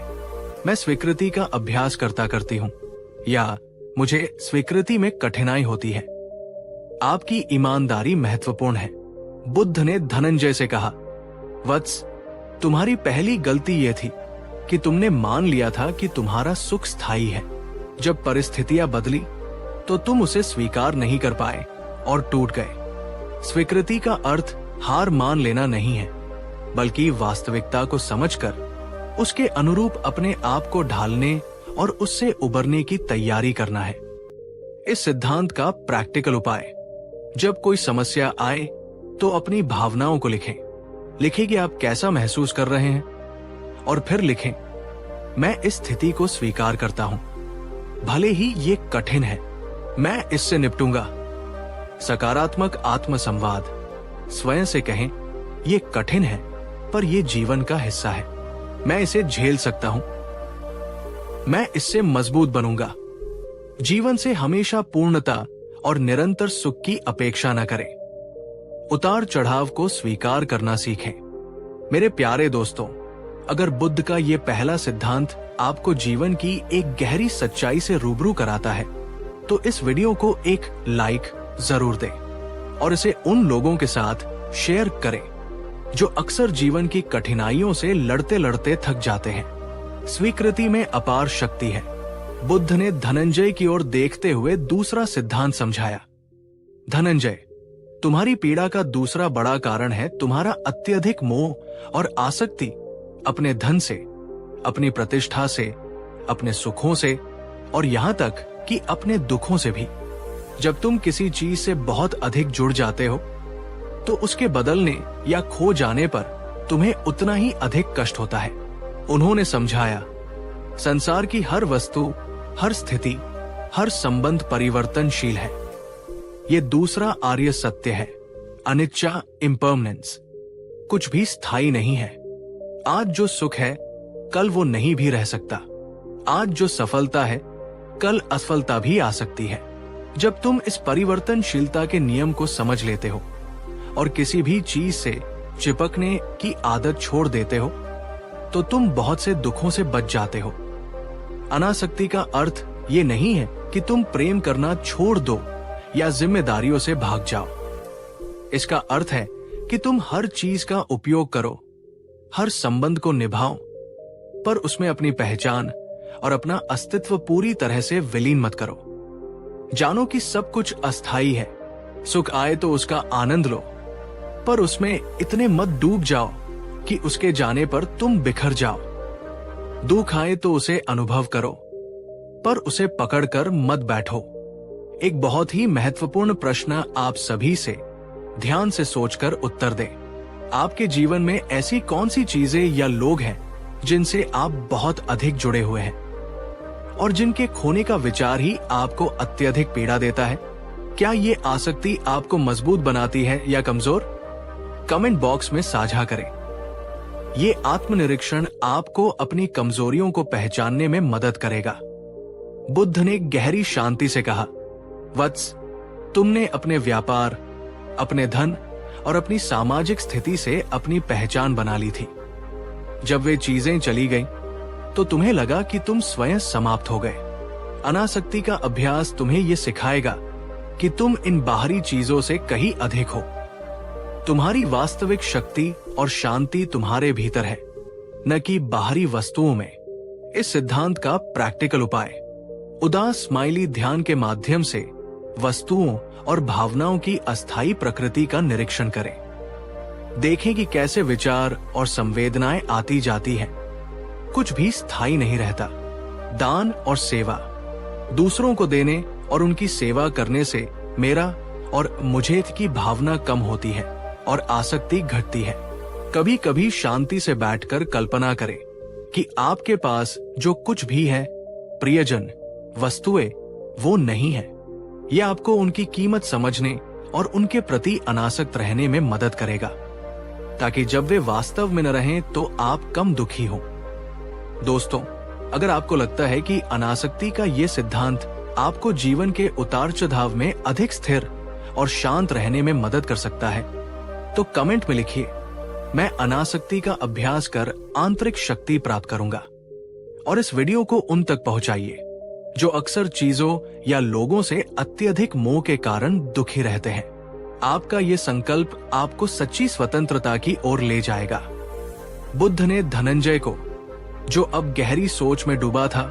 मैं स्वीकृति का अभ्यास करती हूँ, या मुझे स्वीकृति में कठिनाई होती है। आपकी ईमानदारी महत्वपूर्ण है। बुद्ध ने धनंजय से कहा, वत्स, तुम्हारी पहली गलती यह थी कि तुमने मान लिया था कि तुम्हारा सुख स्थायी है। जब परिस्थितियां बदली तो तुम उसे स्वीकार नहीं कर पाए और टूट गए। स्वीकृति का अर्थ हार मान लेना नहीं है, बल्कि वास्तविकता को समझकर उसके अनुरूप अपने आप को ढालने और उससे उबरने की तैयारी करना है। इस सिद्धांत का प्रैक्टिकल उपाय, जब कोई समस्या आए तो अपनी भावनाओं को लिखें। लिखें कि आप कैसा महसूस कर रहे हैं, और फिर लिखें, मैं इस स्थिति को स्वीकार करता हूं, भले ही ये कठिन है, मैं इससे निपटूंगा। सकारात्मक आत्मसंवाद, स्वयं से कहें, ये कठिन है पर ये जीवन का हिस्सा है, मैं इसे झेल सकता हूं, मैं इससे मजबूत बनूंगा। जीवन से हमेशा पूर्णता और निरंतर सुख की अपेक्षा न करें। उतार चढ़ाव को स्वीकार करना सीखें। मेरे प्यारे दोस्तों, अगर बुद्ध का ये पहला सिद्धांत आपको जीवन की एक गहरी सच्चाई से रूबरू कराता है, तो इस वीडियो को एक लाइक जरूर दें और इसे उन लोगों के साथ शेयर करें जो अक्सर जीवन की कठिनाइयों से लड़ते लड़ते थक जाते हैं। स्वीकृति में अपार शक्ति है। बुद्ध ने धनंजय की ओर देखते हुए दूसरा सिद्धांत समझाया। धनंजय, तुम्हारी पीड़ा का दूसरा बड़ा कारण है तुम्हारा अत्यधिक मोह और आसक्ति अपने धन से, अपनी प्रतिष्ठा से, अपने सुखों से और यहाँ तक कि अपने दुखों से भी। जब तुम किसी चीज से बहुत अधिक जुड़ जाते हो, तो उसके बदलने या खो जाने पर तुम्हें उतना ही अधिक कष्ट होता है। उन्होंने समझाया, संसार की हर वस्तु, हर स्थिति, हर संबंध परिवर्तनशील है। ये दूसरा आर्य सत्य है, अनिच्छा, इम्परमानेंस। कुछ भी स्थायी नहीं है। आज जो सुख है, कल वो नहीं भी रह सकता। आज जो सफलता है, कल असफलता भी आ सकती है। जब तुम इस परिवर्तनशीलता के नियम को समझ लेते हो और किसी भी चीज से चिपकने की आदत छोड़ देते हो, तो तुम बहुत से दुखों से बच जाते हो। अनासक्ति का अर्थ ये नहीं है कि तुम प्रेम करना छोड़ दो या जिम्मेदारियों से भाग जाओ। इसका अर्थ है कि तुम हर चीज का उपयोग करो, हर संबंध को निभाओ, पर उसमें अपनी पहचान और अपना अस्तित्व पूरी तरह से विलीन मत करो। जानो कि सब कुछ अस्थायी है। सुख आए तो उसका आनंद लो, पर उसमें इतने मत डूब जाओ कि उसके जाने पर तुम बिखर जाओ। दुख आए तो उसे अनुभव करो, पर उसे पकड़कर मत बैठो। एक बहुत ही महत्वपूर्ण प्रश्न आप सभी से ध्यान से सोचकर उत्तर दें। आपके जीवन में ऐसी कौन सी चीजें या लोग हैं जिनसे आप बहुत अधिक जुड़े हुए हैं और जिनके खोने का विचार ही आपको अत्यधिक पीड़ा देता है? क्या ये आसक्ति आपको मजबूत बनाती है या कमजोर? कमेंट बॉक्स में साझा करें। ये आत्मनिरीक्षण आपको अपनी कमजोरियों को पहचानने में मदद करेगा। बुद्ध ने गहरी शांति से कहा, वत्स, तुमने अपने व्यापार, अपने धन और अपनी सामाजिक स्थिति से अपनी पहचान बना ली थी। जब वे चीजें चली गईं, तो तुम्हें लगा कि तुम स्वयं समाप्त हो गए। अनासक्ति का अभ्यास तुम्हें यह सिखाएगा कि तुम इन बाहरी चीजों से कहीं अधिक हो। तुम्हारी वास्तविक शक्ति और शांति तुम्हारे भीतर है, न कि बाहरी वस्तुओं में। इस सिद्धांत का प्रैक्टिकल उपाय। उदास स्माइली ध्यान के माध्यम से वस्तुओं और भावनाओं की अस्थायी प्रकृति का निरीक्षण करें। देखें कि कैसे विचार और संवेदनाएं आती जाती हैं। कुछ भी स्थायी नहीं रहता। दान और सेवा, दूसरों को देने और उनकी सेवा करने से मेरा और मुझे की भावना कम होती है और आसक्ति घटती है। कभी कभी शांति से बैठकर कल्पना करें कि आपके पास जो कुछ भी है, प्रियजन, वस्तुएं, वो नहीं है। यह आपको उनकी कीमत समझने और उनके प्रति अनासक्त रहने में मदद करेगा, ताकि जब वे वास्तव में न रहें तो आप कम दुखी हों। दोस्तों, अगर आपको लगता है कि अनासक्ति का ये सिद्धांत आपको जीवन के उतार चढ़ाव में अधिक स्थिर और शांत रहने में मदद कर सकता है, तो कमेंट में लिखिए, मैं अनासक्ति का अभ्यास कर आंतरिक शक्ति प्राप्त करूंगा। और इस वीडियो को उन तक पहुंचाइए जो अक्सर चीजों या लोगों से अत्यधिक मोह के कारण दुखी रहते हैं। आपका ये संकल्प आपको सच्ची स्वतंत्रता की ओर ले जाएगा। बुद्ध ने धनंजय को, जो अब गहरी सोच में डूबा था,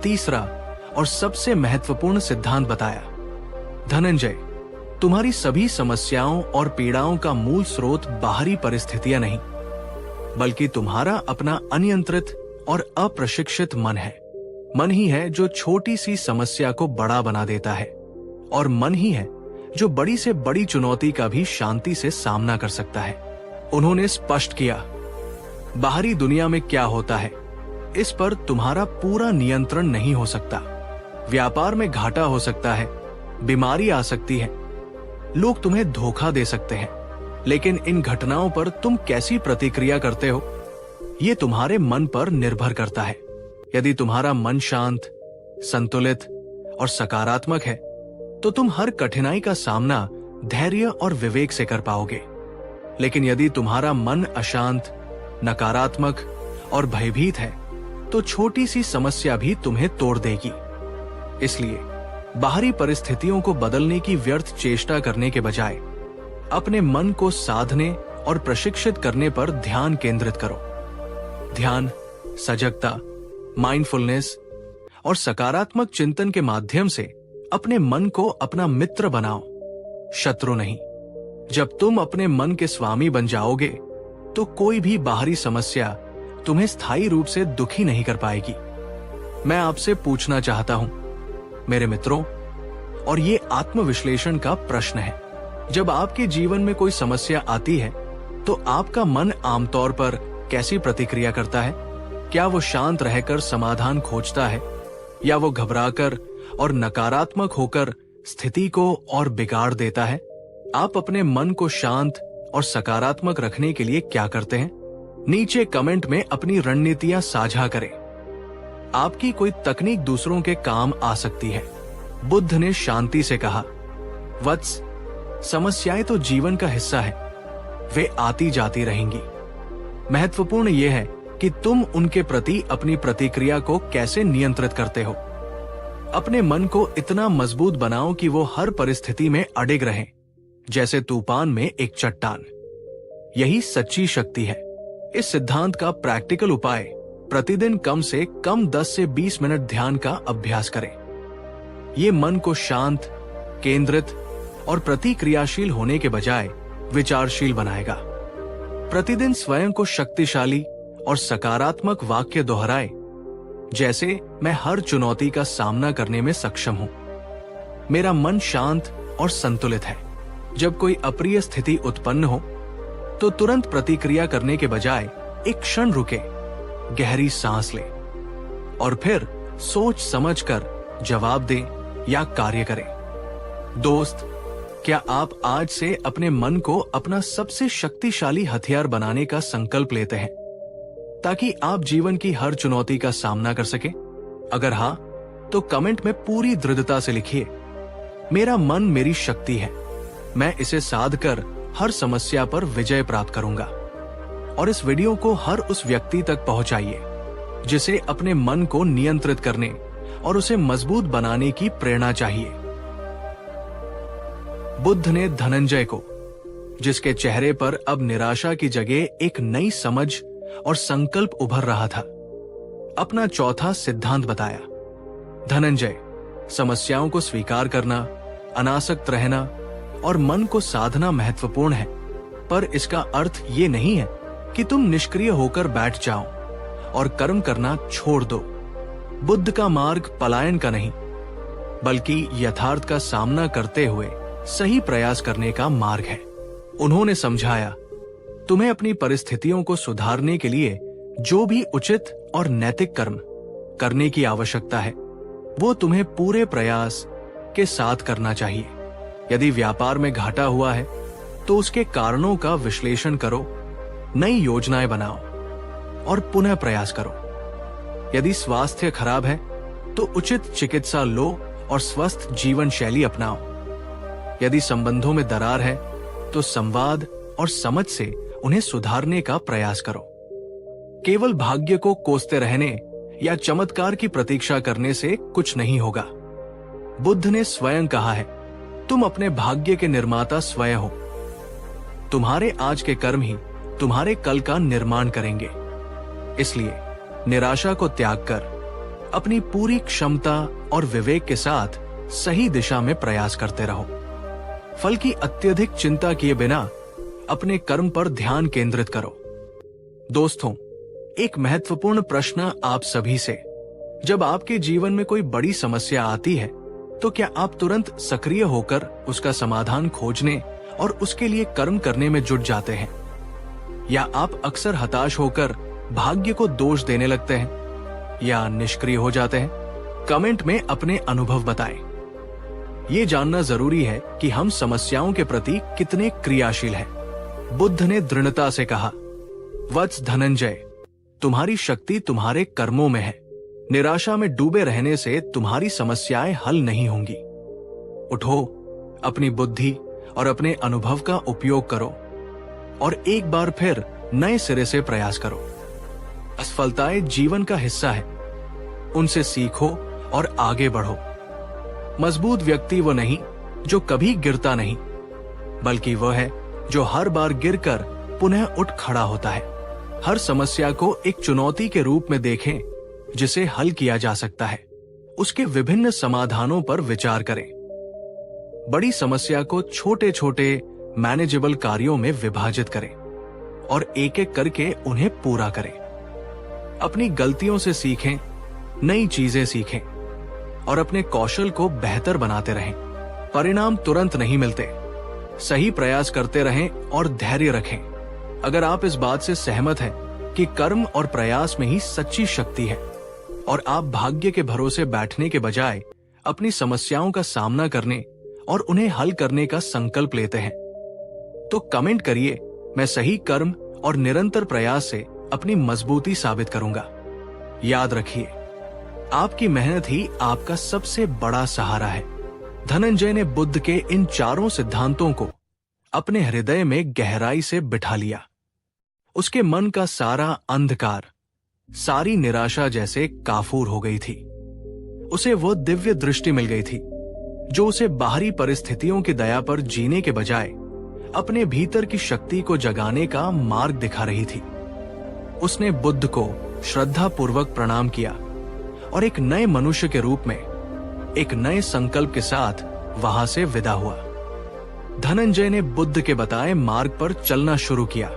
तीसरा और सबसे महत्वपूर्ण सिद्धांत बताया। धनंजय, तुम्हारी सभी समस्याओं और पीड़ाओं का मूल स्रोत बाहरी परिस्थितियां नहीं, बल्कि तुम्हारा अपना अनियंत्रित और अप्रशिक्षित मन है। मन ही है जो छोटी सी समस्या को बड़ा बना देता है, और मन ही है जो बड़ी से बड़ी चुनौती का भी शांति से सामना कर सकता है। उन्होंने स्पष्ट किया, बाहरी दुनिया में क्या होता है, इस पर तुम्हारा पूरा नियंत्रण नहीं हो सकता। व्यापार में घाटा हो सकता है, बीमारी आ सकती है, लोग तुम्हें धोखा दे सकते हैं, लेकिन इन घटनाओं पर तुम कैसी प्रतिक्रिया करते हो, ये तुम्हारे मन पर निर्भर करता है। यदि तुम्हारा मन शांत, संतुलित और सकारात्मक है, तो तुम हर कठिनाई का सामना धैर्य और विवेक से कर पाओगे। लेकिन यदि तुम्हारा मन अशांत, नकारात्मक और भयभीत है, तो छोटी सी समस्या भी तुम्हें तोड़ देगी। इसलिए बाहरी परिस्थितियों को बदलने की व्यर्थ चेष्टा करने के बजाय अपने मन को साधने और प्रशिक्षित करने पर ध्यान केंद्रित करो। ध्यान, सजगता, माइंडफुलनेस और सकारात्मक चिंतन के माध्यम से अपने मन को अपना मित्र बनाओ, शत्रु नहीं। जब तुम अपने मन के स्वामी बन जाओगे, तो कोई भी बाहरी समस्या तुम्हें स्थायी रूप से दुखी नहीं कर पाएगी। मैं आपसे पूछना चाहता हूं, मेरे मित्रों, और ये आत्मविश्लेषण का प्रश्न है, जब आपके जीवन में कोई समस्या आती है, तो आपका मन आमतौर पर कैसी प्रतिक्रिया करता है? क्या वो शांत रहकर समाधान खोजता है, या वो घबराकर और नकारात्मक होकर स्थिति को और बिगाड़ देता है? आप अपने मन को शांत और सकारात्मक रखने के लिए क्या करते हैं? नीचे कमेंट में अपनी रणनीतियां साझा करें। आपकी कोई तकनीक दूसरों के काम आ सकती है। बुद्ध ने शांति से कहा, वत्स, समस्याएं तो जीवन का हिस्सा है, वे आती जाती रहेंगी। महत्वपूर्ण यह है कि तुम उनके प्रति अपनी प्रतिक्रिया को कैसे नियंत्रित करते हो। अपने मन को इतना मजबूत बनाओ कि वो हर परिस्थिति में अडिग रहे, जैसे तूफान में एक चट्टान। यही सच्ची शक्ति है। इस सिद्धांत का प्रैक्टिकल उपाय, प्रतिदिन कम से कम 10 से 20 मिनट ध्यान का अभ्यास करें। ये मन को शांत, केंद्रित और प्रतिक्रियाशील होने के बजाय विचारशील बनाएगा। प्रतिदिन स्वयं को शक्तिशाली और सकारात्मक वाक्य दोहराए, जैसे मैं हर चुनौती का सामना करने में सक्षम हूं। मेरा मन शांत और संतुलित है। जब कोई अप्रिय स्थिति उत्पन्न हो, तो तुरंत प्रतिक्रिया करने के बजाय एक क्षण रुके, गहरी सांस ले और फिर सोच समझकर जवाब दें या कार्य करें। दोस्त, क्या आप आज से अपने मन को अपना सबसे शक्तिशाली हथियार बनाने का संकल्प लेते हैं, ताकि आप जीवन की हर चुनौती का सामना कर सकें? अगर हां, तो कमेंट में पूरी दृढ़ता से लिखिए, मेरा मन मेरी शक्ति है, मैं इसे साध कर हर समस्या पर विजय प्राप्त करूंगा। और इस वीडियो को हर उस व्यक्ति तक पहुंचाइए जिसे अपने मन को नियंत्रित करने और उसे मजबूत बनाने की प्रेरणा चाहिए। बुद्ध ने धनंजय को, जिसके चेहरे पर अब निराशा की जगह एक नई समझ और संकल्प उभर रहा था, अपना चौथा सिद्धांत बताया। धनंजय, समस्याओं को स्वीकार करना, अनासक्त रहना और मन को साधना महत्वपूर्ण है, पर इसका अर्थ ये नहीं है कि तुम निष्क्रिय होकर बैठ जाओ और कर्म करना छोड़ दो। बुद्ध का मार्ग पलायन का नहीं, बल्कि यथार्थ का सामना करते हुए सही प्रयास करने का मार्ग है। उन्होंने समझाया, तुम्हें अपनी परिस्थितियों को सुधारने के लिए जो भी उचित और नैतिक कर्म करने की आवश्यकता है, वो तुम्हें पूरे प्रयास के साथ करना चाहिए। यदि व्यापार में घाटा हुआ है तो उसके कारणों का विश्लेषण करो, नई योजनाएं बनाओ और पुनः प्रयास करो। यदि स्वास्थ्य खराब है तो उचित चिकित्सा लो और स्वस्थ जीवन शैली अपनाओ। यदि संबंधों में दरार है तो संवाद और समझ से उन्हें सुधारने का प्रयास करो। केवल भाग्य को कोसते रहने या चमत्कार की प्रतीक्षा करने से कुछ नहीं होगा। बुद्ध ने स्वयं कहा है, तुम अपने भाग्य के निर्माता स्वयं हो। तुम्हारे आज के कर्म ही तुम्हारे कल का निर्माण करेंगे। इसलिए निराशा को त्याग कर अपनी पूरी क्षमता और विवेक के साथ सही दिशा में प्रयास करते रहो। फल की अत्यधिक चिंता किए बिना अपने कर्म पर ध्यान केंद्रित करो। दोस्तों, एक महत्वपूर्ण प्रश्न आप सभी से, जब आपके जीवन में कोई बड़ी समस्या आती है तो क्या आप तुरंत सक्रिय होकर उसका समाधान खोजने और उसके लिए कर्म करने में जुट जाते हैं, या आप अक्सर हताश होकर भाग्य को दोष देने लगते हैं या निष्क्रिय हो जाते हैं? कमेंट में अपने अनुभव बताएं। ये जानना जरूरी है कि हम समस्याओं के प्रति कितने क्रियाशील हैं। बुद्ध ने दृढ़ता से कहा, वत्स धनंजय, तुम्हारी शक्ति तुम्हारे कर्मों में है। निराशा में डूबे रहने से तुम्हारी समस्याएं हल नहीं होंगी। उठो, अपनी बुद्धि और अपने अनुभव का उपयोग करो और एक बार फिर नए सिरे से प्रयास करो। असफलताएं जीवन का हिस्सा है, उनसे सीखो और आगे बढ़ो। मजबूत व्यक्ति वो नहीं जो कभी गिरता नहीं, बल्कि वह है जो हर बार गिरकर पुनः उठ खड़ा होता है। हर समस्या को एक चुनौती के रूप में देखें जिसे हल किया जा सकता है। उसके विभिन्न समाधानों पर विचार करें। बड़ी समस्या को छोटे छोटे मैनेजेबल कार्यों में विभाजित करें और एक एक करके उन्हें पूरा करें। अपनी गलतियों से सीखें, नई चीजें सीखें और अपने कौशल को बेहतर बनाते रहें। परिणाम तुरंत नहीं मिलते, सही प्रयास करते रहें और धैर्य रखें। अगर आप इस बात से सहमत हैं कि कर्म और प्रयास में ही सच्ची शक्ति है और आप भाग्य के भरोसे बैठने के बजाय अपनी समस्याओं का सामना करने और उन्हें हल करने का संकल्प लेते हैं, तो कमेंट करिए, मैं सही कर्म और निरंतर प्रयास से अपनी मजबूती साबित करूंगा। याद रखिए, आपकी मेहनत ही आपका सबसे बड़ा सहारा है। धनंजय ने बुद्ध के इन चारों सिद्धांतों को अपने हृदय में गहराई से बिठा लिया। उसके मन का सारा अंधकार, सारी निराशा जैसे काफूर हो गई थी। उसे वो दिव्य दृष्टि मिल गई थी जो उसे बाहरी परिस्थितियों की दया पर जीने के बजाय अपने भीतर की शक्ति को जगाने का मार्ग दिखा रही थी। उसने बुद्ध को श्रद्धा पूर्वक प्रणाम किया और एक नए मनुष्य के रूप में एक नए संकल्प के साथ वहां से विदा हुआ। धनंजय ने बुद्ध के बताए मार्ग पर चलना शुरू किया।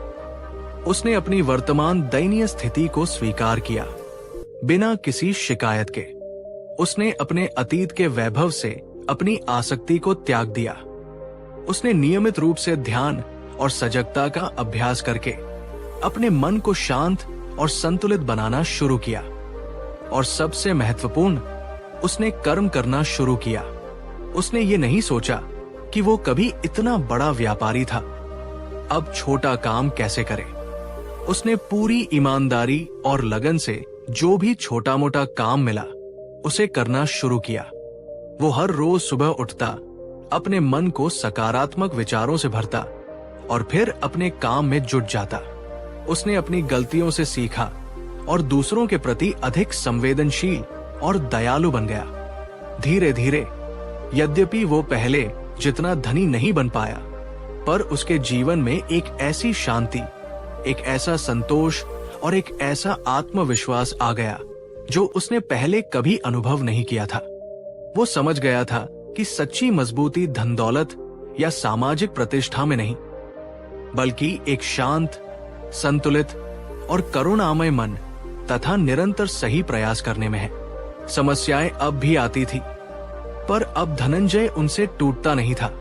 उसने अपनी वर्तमान दयनीय स्थिति को स्वीकार किया, बिना किसी शिकायत के। उसने अपने अतीत के वैभव से अपनी आसक्ति को त्याग दिया। उसने नियमित रूप से ध्यान और सजगता का अभ्यास करके अपने मन को शांत और संतुलित बनाना शुरू किया। और सबसे महत्वपूर्ण, उसने कर्म करना शुरू किया। उसने ये नहीं सोचा कि वो कभी इतना बड़ा व्यापारी था, अब छोटा काम कैसे करे। उसने पूरी ईमानदारी और लगन से जो भी छोटा मोटा काम मिला उसे करना शुरू किया। वो हर रोज सुबह उठता, अपने मन को सकारात्मक विचारों से भरता और फिर अपने काम में जुट जाता। उसने अपनी गलतियों से सीखा और दूसरों के प्रति अधिक संवेदनशील और दयालु बन गया। धीरे धीरे, यद्यपि वो पहले जितना धनी नहीं बन पाया, पर उसके जीवन में एक ऐसी शांति, एक ऐसा संतोष और एक ऐसा आत्मविश्वास आ गया जो उसने पहले कभी अनुभव नहीं किया था। वो समझ गया था कि सच्ची मजबूती धन दौलत या सामाजिक प्रतिष्ठा में नहीं, बल्कि एक शांत, संतुलित और करुणामय मन तथा निरंतर सही प्रयास करने में है। समस्याएं अब भी आती थी, पर अब धनंजय उनसे टूटता नहीं था,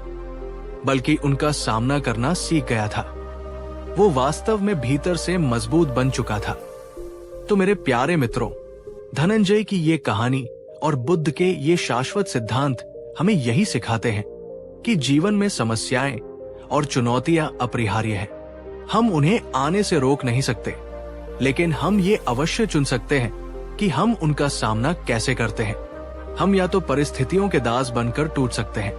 बल्कि उनका सामना करना सीख गया था। वो वास्तव में भीतर से मजबूत बन चुका था। तो मेरे प्यारे मित्रों, धनंजय की ये कहानी और बुद्ध के ये शाश्वत सिद्धांत हमें यही सिखाते हैं कि जीवन में समस्याएं और चुनौतियां अपरिहार्य हैं। हम उन्हें आने से रोक नहीं सकते, लेकिन हम ये अवश्य चुन सकते हैं कि हम उनका सामना कैसे करते हैं। हम या तो परिस्थितियों के दास बनकर टूट सकते हैं,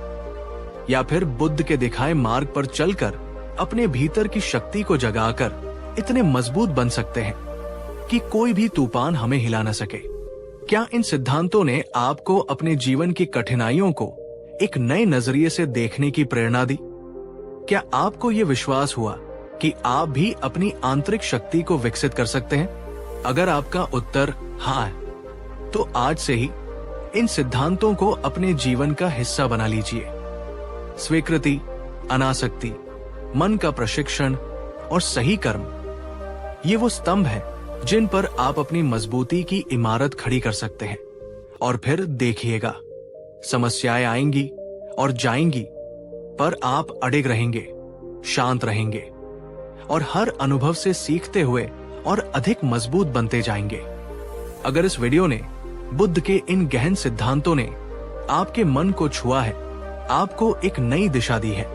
या फिर बुद्ध के दिखाए मार्ग पर चलकर अपने भीतर की शक्ति को जगाकर इतने मजबूत बन सकते हैं कि कोई भी तूफान हमें हिला न सके। क्या इन सिद्धांतों ने आपको अपने जीवन की कठिनाइयों को एक नए नजरिए से देखने की प्रेरणा दी? क्या आपको ये विश्वास हुआ कि आप भी अपनी आंतरिक शक्ति को विकसित कर सकते हैं? अगर आपका उत्तर हाँ है, तो आज से ही इन सिद्धांतों को अपने जीवन का हिस्सा बना लीजिए। स्वीकृति, अनासक्ति, मन का प्रशिक्षण और सही कर्म, ये वो स्तंभ हैं जिन पर आप अपनी मजबूती की इमारत खड़ी कर सकते हैं। और फिर देखिएगा, समस्याएं आएंगी और जाएंगी, पर आप अडिग रहेंगे, शांत रहेंगे और हर अनुभव से सीखते हुए और अधिक मजबूत बनते जाएंगे। अगर इस वीडियो ने, बुद्ध के इन गहन सिद्धांतों ने आपके मन को छुआ है, आपको एक नई दिशा दी है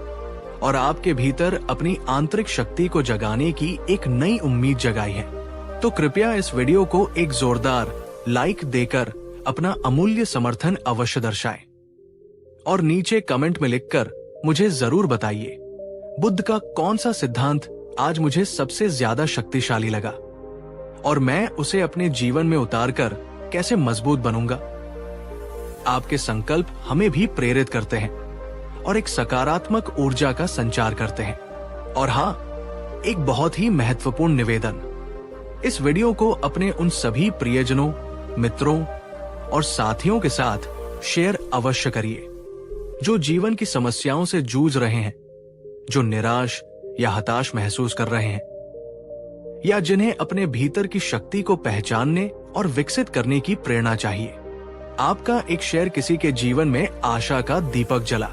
और आपके भीतर अपनी आंतरिक शक्ति को जगाने की एक नई उम्मीद जगाई है, तो कृपया इस वीडियो को एक जोरदार लाइक देकर अपना अमूल्य समर्थन अवश्य दर्शाएं और नीचे कमेंट में लिखकर मुझे जरूर बताइए, बुद्ध का कौन सा सिद्धांत आज मुझे सबसे ज्यादा शक्तिशाली लगा और मैं उसे अपने जीवन में उतारकर कैसे मजबूत बनूंगा। आपके संकल्प हमें भी प्रेरित करते हैं और एक सकारात्मक ऊर्जा का संचार करते हैं। और हाँ, एक बहुत ही महत्वपूर्ण निवेदन, इस वीडियो को अपने उन सभी प्रियजनों, मित्रों और साथियों के साथ शेयर अवश्य करिए जो जीवन की समस्याओं से जूझ रहे हैं, जो निराश या हताश महसूस कर रहे हैं, या जिन्हें अपने भीतर की शक्ति को पहचानने और विकसित करने की प्रेरणा चाहिए। आपका एक शेयर किसी के जीवन में आशा का दीपक जला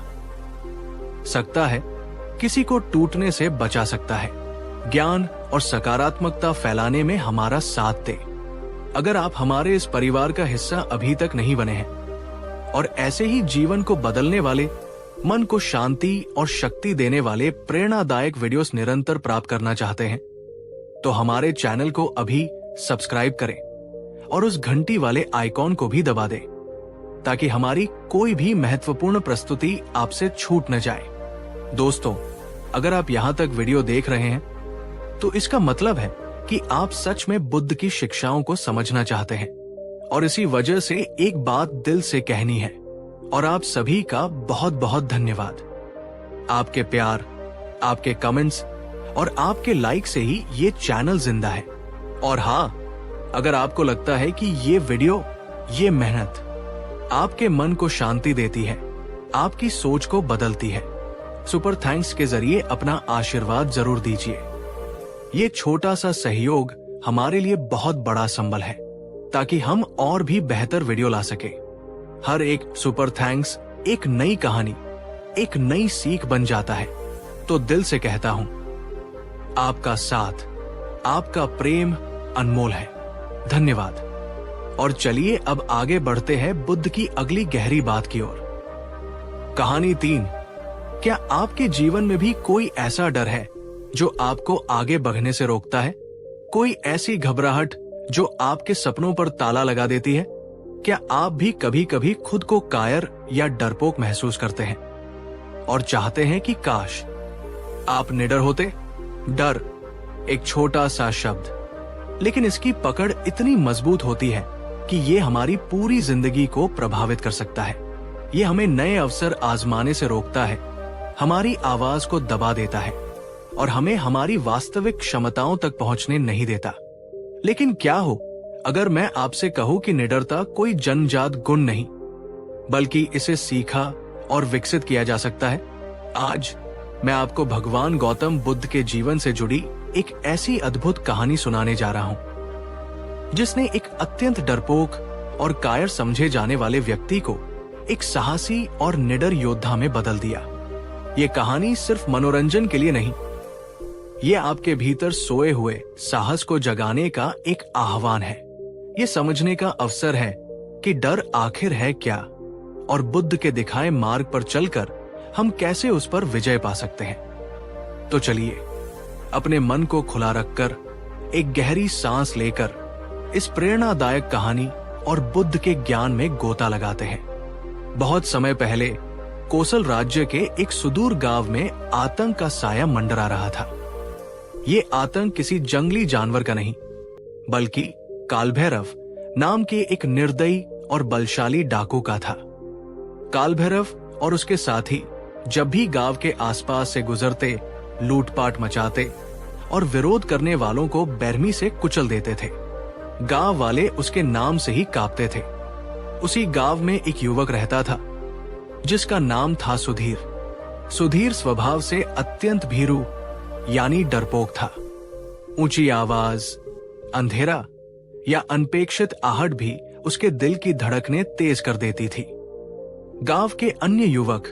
सकता है, किसी को टूटने से बचा सकता है। ज्ञान और सकारात्मकता फैलाने में हमारा साथ दे। अगर आप हमारे इस परिवार का हिस्सा अभी तक नहीं बने हैं और ऐसे ही जीवन को बदलने वाले, मन को शांति और शक्ति देने वाले प्रेरणादायक वीडियोस निरंतर प्राप्त करना चाहते हैं, तो हमारे चैनल को अभी सब्सक्राइब करें और उस घंटी वाले आइकॉन को भी दबा दें, ताकि हमारी कोई भी महत्वपूर्ण प्रस्तुति आपसे छूट न जाए। दोस्तों, अगर आप यहां तक वीडियो देख रहे हैं, तो इसका मतलब है कि आप सच में बुद्ध की शिक्षाओं को समझना चाहते हैं और इसी वजह से एक बात दिल से कहनी है, और आप सभी का बहुत बहुत धन्यवाद। आपके प्यार, आपके कमेंट्स और आपके लाइक से ही ये चैनल जिंदा है। और हाँ, अगर आपको लगता है कि ये वीडियो, ये मेहनत आपके मन को शांति देती है, आपकी सोच को बदलती है, सुपर थैंक्स के जरिए अपना आशीर्वाद जरूर दीजिए। ये छोटा सा सहयोग हमारे लिए बहुत बड़ा संबल है, ताकि हम और भी बेहतर वीडियो ला सके। हर एक सुपर थैंक्स एक नई कहानी, एक नई सीख बन जाता है। तो दिल से कहता हूं, आपका साथ, आपका प्रेम अनमोल है। धन्यवाद। और चलिए अब आगे बढ़ते हैं बुद्ध की अगली गहरी बात की ओर। कहानी 3। क्या आपके जीवन में भी कोई ऐसा डर है जो आपको आगे बढ़ने से रोकता है? कोई ऐसी घबराहट जो आपके सपनों पर ताला लगा देती है? क्या आप भी कभी कभी खुद को कायर या डरपोक महसूस करते हैं और चाहते हैं कि काश आप निडर होते? डर एक छोटा सा शब्द, लेकिन इसकी पकड़ इतनी मजबूत होती है कि ये हमारी पूरी जिंदगी को प्रभावित कर सकता है। ये हमें नए अवसर आजमाने से रोकता है, हमारी आवाज को दबा देता है और हमें हमारी वास्तविक क्षमताओं तक पहुंचने नहीं देता। लेकिन क्या हो अगर मैं आपसे कहूं कि निडरता कोई जन्मजात गुण नहीं, बल्कि इसे सीखा और विकसित किया जा सकता है, आज मैं आपको भगवान गौतम बुद्ध के जीवन से जुड़ी एक ऐसी अद्भुत कहानी सुनाने जा रहा हूं, जिसने एक अत्यंत डरपोक और कायर समझे जाने वाले व्यक्ति को एक साहसी और निडर योद्धा में बदल दिया। ये कहानी सिर्फ मनोरंजन के लिए नहीं, ये आपके भीतर सोए हुए साहस को जगाने का एक आह्वान है। ये समझने का अवसर है कि डर आखिर है क्या और बुद्ध के दिखाए मार्ग पर चलकर हम कैसे उस पर विजय पा सकते हैं। तो चलिए अपने मन को खुला रखकर एक गहरी सांस लेकर इस प्रेरणादायक कहानी और बुद्ध के ज्ञान में गोता लगाते हैं। बहुत समय पहले कोसल राज्य के एक सुदूर गांव में आतंक का साया मंडरा रहा था। ये आतंक किसी जंगली जानवर का नहीं, बल्कि कालभैरव नाम के एक निर्दयी और बलशाली डाकू का था। कालभैरव और उसके साथी जब भी गांव के आसपास से गुजरते, लूटपाट मचाते और विरोध करने वालों को बेरहमी से कुचल देते थे। गांव वाले उसके नाम से ही कांपते थे। उसी गांव में एक युवक रहता था जिसका नाम था सुधीर। सुधीर स्वभाव से अत्यंत भीरू यानी डरपोक था। ऊंची आवाज, अंधेरा या अनपेक्षित आहट भी उसके दिल की धड़कनें तेज कर देती थी। गांव के अन्य युवक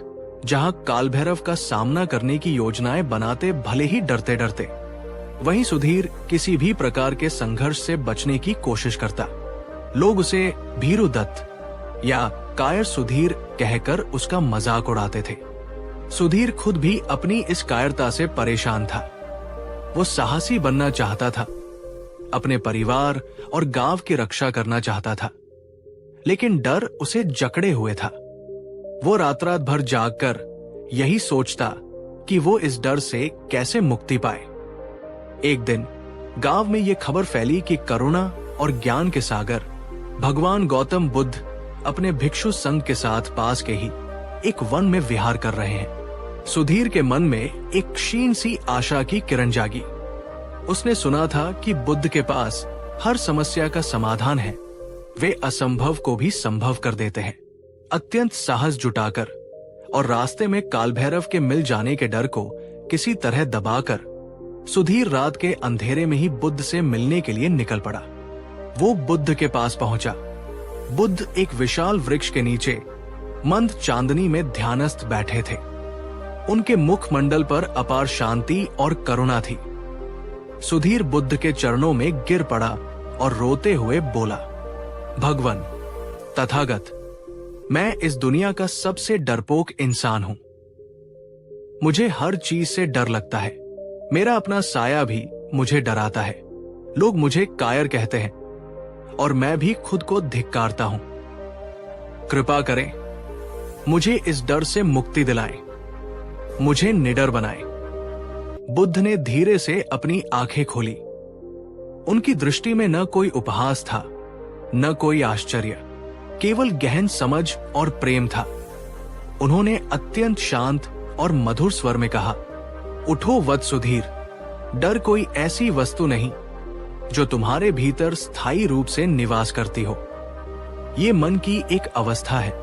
जहां कालभैरव का सामना करने की योजनाएं बनाते भले ही डरते डरते, वहीं सुधीर किसी भी प्रकार के संघर्ष से बचने की कोशिश करता। लोग उसे भीरू दत्त या कायर सुधीर कहकर उसका मजाक उड़ाते थे। सुधीर खुद भी अपनी इस कायरता से परेशान था। वो साहसी बनना चाहता था, अपने परिवार और गांव की रक्षा करना चाहता था, लेकिन डर उसे जकड़े हुए था। वो रात रात भर जागकर यही सोचता कि वो इस डर से कैसे मुक्ति पाए। एक दिन गांव में ये खबर फैली कि करुणा और ज्ञान के सागर भगवान गौतम बुद्ध अपने भिक्षु संघ के साथ पास के ही एक वन में विहार कर रहे हैं। सुधीर के मन में एक क्षीण सी आशा की किरण जागी। उसने सुना था कि बुद्ध के पास हर समस्या का समाधान है। वे असंभव को भी संभव कर देते हैं। अत्यंत साहस जुटाकर और रास्ते में कालभैरव के मिल जाने के डर को किसी तरह दबाकर सुधीर रात के अंधेरे में ही बुद्ध से मिलने के लिए निकल पड़ा। वो बुद्ध के पास पहुंचा। बुद्ध एक विशाल वृक्ष के नीचे मंद चांदनी में ध्यानस्थ बैठे थे। उनके मुखमंडल पर अपार शांति और करुणा थी। सुधीर बुद्ध के चरणों में गिर पड़ा और रोते हुए बोला, भगवान तथागत, मैं इस दुनिया का सबसे डरपोक इंसान हूं। मुझे हर चीज से डर लगता है। मेरा अपना साया भी मुझे डराता है। लोग मुझे कायर कहते हैं और मैं भी खुद को धिक्कारता हूं। कृपा करें, मुझे इस डर से मुक्ति दिलाएं, मुझे निडर बनाएं। बुद्ध ने धीरे से अपनी आंखें खोली। उनकी दृष्टि में न कोई उपहास था, न कोई आश्चर्य, केवल गहन समझ और प्रेम था। उन्होंने अत्यंत शांत और मधुर स्वर में कहा, उठो वत्स सुधीर, डर कोई ऐसी वस्तु नहीं जो तुम्हारे भीतर स्थायी रूप से निवास करती हो। ये मन की एक अवस्था है,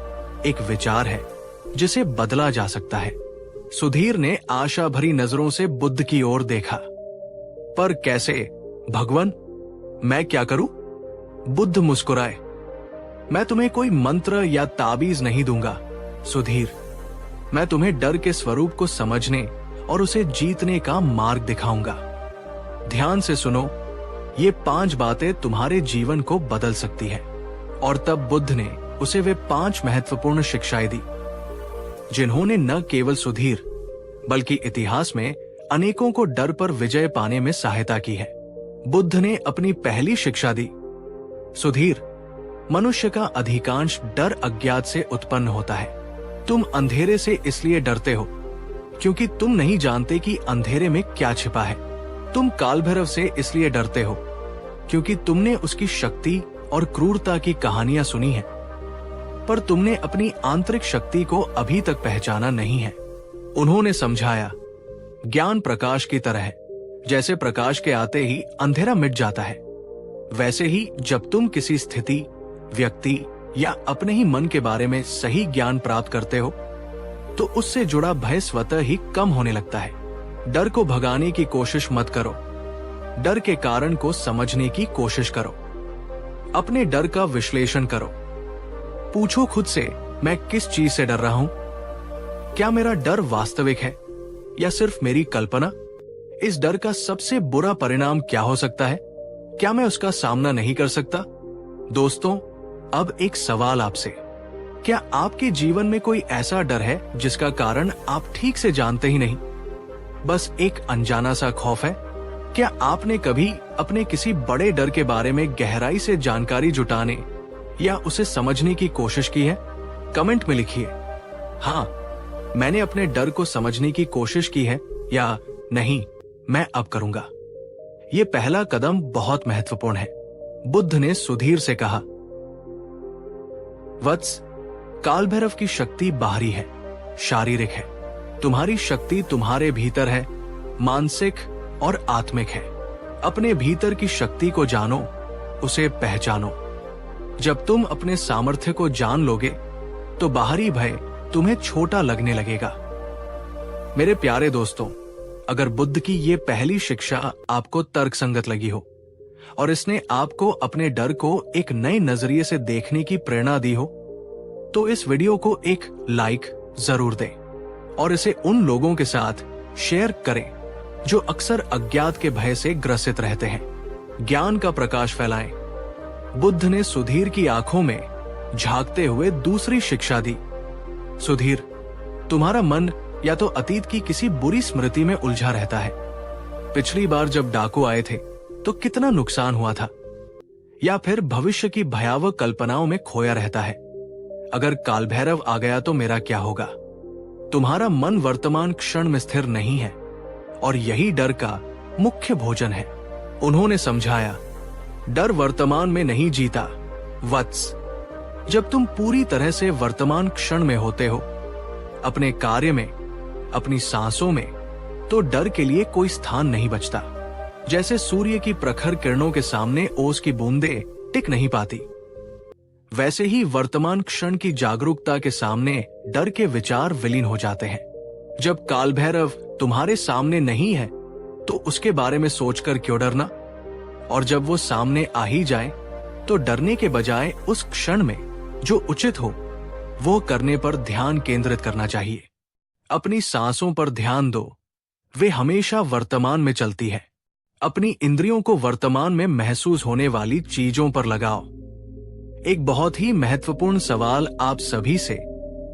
एक विचार है जिसे बदला जा सकता है। सुधीर ने आशा भरी नजरों से बुद्ध की ओर देखा। पर कैसे भगवान, मैं क्या करूं? बुद्ध मुस्कुराए। मैं तुम्हें कोई मंत्र या ताबीज नहीं दूंगा सुधीर। मैं तुम्हें डर के स्वरूप को समझने और उसे जीतने का मार्ग दिखाऊंगा। ध्यान से सुनो, ये 5 बातें तुम्हारे जीवन को बदल सकती है। और तब बुद्ध ने उसे वे 5 महत्वपूर्ण शिक्षाएं दी, जिन्होंने न केवल सुधीर बल्कि इतिहास में अनेकों को डर पर विजय पाने में सहायता की है। बुद्ध ने अपनी पहली शिक्षा दी, सुधीर, मनुष्य का अधिकांश डर अज्ञात से उत्पन्न होता है। तुम अंधेरे से इसलिए डरते हो क्योंकि तुम नहीं जानते कि अंधेरे में क्या छिपा है। तुम कालभैरव से इसलिए डरते हो क्योंकि तुमने उसकी शक्ति और क्रूरता की कहानियां सुनी है, पर तुमने अपनी आंतरिक शक्ति को अभी तक पहचाना नहीं है। उन्होंने समझाया, ज्ञान प्रकाश की तरह है, जैसे प्रकाश के आते ही अंधेरा मिट जाता है, वैसे ही जब तुम किसी स्थिति, व्यक्ति या अपने ही मन के बारे में सही ज्ञान प्राप्त करते हो तो उससे जुड़ा भय स्वतः ही कम होने लगता है। डर को भगाने की कोशिश मत करो, डर के कारण को समझने की कोशिश करो। अपने डर का विश्लेषण करो। पूछो खुद से, मैं किस चीज से डर रहा हूं? क्या मेरा डर वास्तविक है या सिर्फ मेरी कल्पना? इस डर का सबसे बुरा परिणाम क्या हो सकता है? क्या मैं उसका सामना नहीं कर सकता? दोस्तों, अब एक सवाल आपसे, क्या आपके जीवन में कोई ऐसा डर है जिसका कारण आप ठीक से जानते ही नहीं? बस एक अनजाना सा खौफ है? क्या आपने कभी अपने किसी बड़े डर के बारे में गहराई से जानकारी जुटाने या उसे समझने की कोशिश की है? कमेंट में लिखिए, हाँ, मैंने अपने डर को समझने की कोशिश की है, या नहीं, मैं अब करूंगा। ये पहला कदम बहुत महत्वपूर्ण है। बुद्ध ने सुधीर से कहा, वत्स, काल भैरव की शक्ति बाहरी है, शारीरिक है। तुम्हारी शक्ति तुम्हारे भीतर है, मानसिक और आत्मिक है। अपने भीतर की शक्ति को जानो, उसे पहचानो। जब तुम अपने सामर्थ्य को जान लोगे तो बाहरी भय तुम्हें छोटा लगने लगेगा। मेरे प्यारे दोस्तों, अगर बुद्ध की ये पहली शिक्षा आपको तर्कसंगत लगी हो और इसने आपको अपने डर को एक नए नजरिए से देखने की प्रेरणा दी हो तो इस वीडियो को एक लाइक जरूर दें और इसे उन लोगों के साथ शेयर करें जो अक्सर अज्ञात के भय से ग्रसित रहते हैं। ज्ञान का प्रकाश फैलाएं। बुद्ध ने सुधीर की आंखों में झांकते हुए दूसरी शिक्षा दी। सुधीर, तुम्हारा मन या तो अतीत की किसी बुरी स्मृति में उलझा रहता है। पिछली बार जब डाकू आए थे तो कितना नुकसान हुआ था, या फिर भविष्य की भयावह कल्पनाओं में खोया रहता है। अगर काल भैरव आ गया तो मेरा क्या होगा? तुम्हारा मन वर्तमान क्षण में स्थिर नहीं है और यही डर का मुख्य भोजन है। उन्होंने समझाया, डर वर्तमान में नहीं जीता वत्स। जब तुम पूरी तरह से वर्तमान क्षण में होते हो, अपने कार्य में, अपनी सांसों में, तो डर के लिए कोई स्थान नहीं बचता। जैसे सूर्य की प्रखर किरणों के सामने ओस की बूंदें टिक नहीं पाती, वैसे ही वर्तमान क्षण की जागरूकता के सामने डर के विचार विलीन हो जाते हैं। जब काल भैरव तुम्हारे सामने नहीं है तो उसके बारे में सोचकर क्यों डरना? और जब वो सामने आ ही जाए तो डरने के बजाय उस क्षण में जो उचित हो वो करने पर ध्यान केंद्रित करना चाहिए। अपनी सांसों पर ध्यान दो, वे हमेशा वर्तमान में चलती है। अपनी इंद्रियों को वर्तमान में महसूस होने वाली चीजों पर लगाओ। एक बहुत ही महत्वपूर्ण सवाल आप सभी से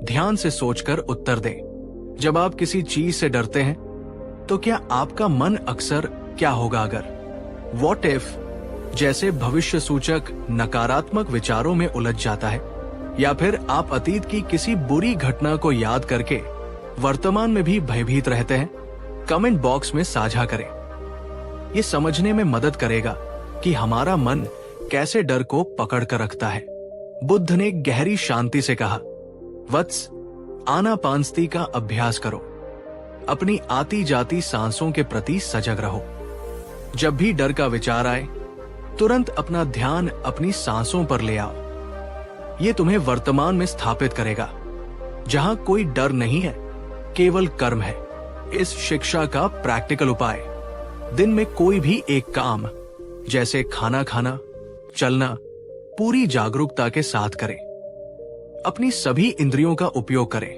ध्यान से सोचकर उत्तर दें। जब आप किसी चीज से डरते हैं तो क्या आपका मन अक्सर क्या होगा अगर, व्हाट इफ जैसे भविष्य सूचक नकारात्मक विचारों में उलझ जाता है, या फिर आप अतीत की किसी बुरी घटना को याद करके वर्तमान में भी भयभीत रहते हैं? कमेंट बॉक्स में साझा करें। ये समझने में मदद करेगा कि हमारा मन कैसे डर को पकड़ कर रखता है। बुद्ध ने गहरी शांति से कहा, वत्स, आनापानसती का अभ्यास करो। अपनी आती जाती सांसों के प्रति सजग रहो। जब भी डर का विचार आए तुरंत अपना ध्यान अपनी सांसों पर ले आओ। ये तुम्हें वर्तमान में स्थापित करेगा जहां कोई डर नहीं है, केवल कर्म है। इस शिक्षा का प्रैक्टिकल उपाय, दिन में कोई भी एक काम जैसे खाना खाना, चलना, पूरी जागरूकता के साथ करें। अपनी सभी इंद्रियों का उपयोग करें।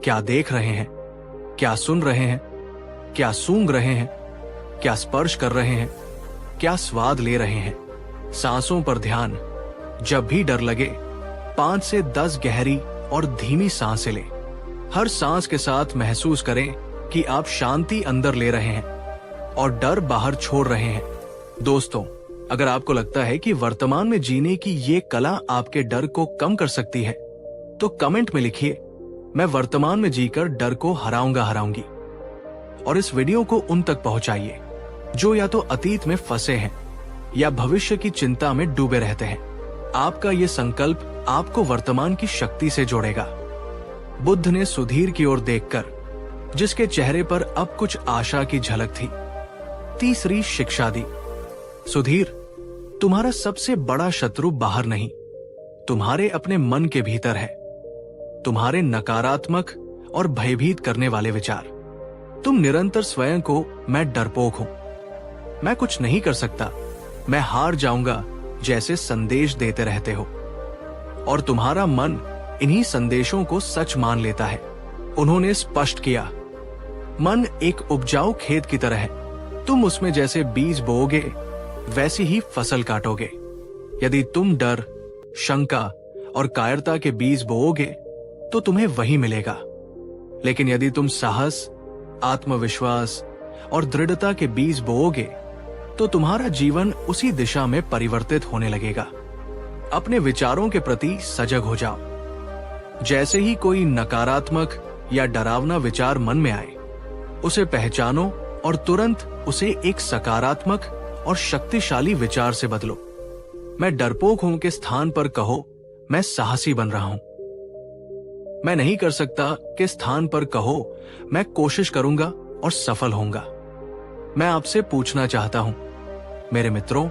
क्या देख रहे हैं, क्या सुन रहे हैं, क्या सूंघ रहे हैं, क्या स्पर्श कर रहे हैं, क्या स्वाद ले रहे हैं। सांसों पर ध्यान। जब भी डर लगे 5 से 10 गहरी और धीमी सांसें लें। हर सांस के साथ महसूस करें कि आप शांति अंदर ले रहे हैं और डर बाहर छोड़ रहे हैं। दोस्तों, अगर आपको लगता है कि वर्तमान में जीने की ये कला आपके डर को कम कर सकती है तो कमेंट में लिखिए, मैं वर्तमान में जीकर डर को हराऊंगी। और इस वीडियो को उन तक पहुंचाइए जो या तो अतीत में फंसे हैं या भविष्य की चिंता में डूबे रहते हैं। आपका ये संकल्प आपको वर्तमान की शक्ति से जोड़ेगा। बुद्ध ने सुधीर की ओर देखकर, जिसके चेहरे पर अब कुछ आशा की झलक थी, तीसरी शिक्षा दी। सुधीर, तुम्हारा सबसे बड़ा शत्रु बाहर नहीं, तुम्हारे अपने मन के भीतर है। तुम्हारे नकारात्मक और भयभीत करने वाले विचार। तुम निरंतर स्वयं को मैं डरपोक हूं, मैं कुछ नहीं कर सकता, मैं हार जाऊंगा जैसे संदेश देते रहते हो। और तुम्हारा मन इन्हीं संदेशों को सच मान लेता है। उन्होंने स्पष्ट किया, मन एक उपजाऊ खेत की तरह है। तुम उसमें जैसे बीज बोओगे वैसी ही फसल काटोगे। यदि तुम डर, शंका और कायरता के बीज बोओगे तो तुम्हें वही मिलेगा। लेकिन यदि तुम साहस, आत्मविश्वास और दृढ़ता के बीज बोओगे तो तुम्हारा जीवन उसी दिशा में परिवर्तित होने लगेगा। अपने विचारों के प्रति सजग हो जाओ। जैसे ही कोई नकारात्मक या डरावना विचार मन में आए, उसे पहचानो और तुरंत उसे एक सकारात्मक और शक्तिशाली विचार से बदलो। मैं डरपोक हूं के स्थान पर कहो, मैं साहसी बन रहा हूं। मैं नहीं कर सकता के स्थान पर कहो, मैं कोशिश करूंगा और सफल होऊंगा। मैं आपसे पूछना चाहता हूं मेरे मित्रों,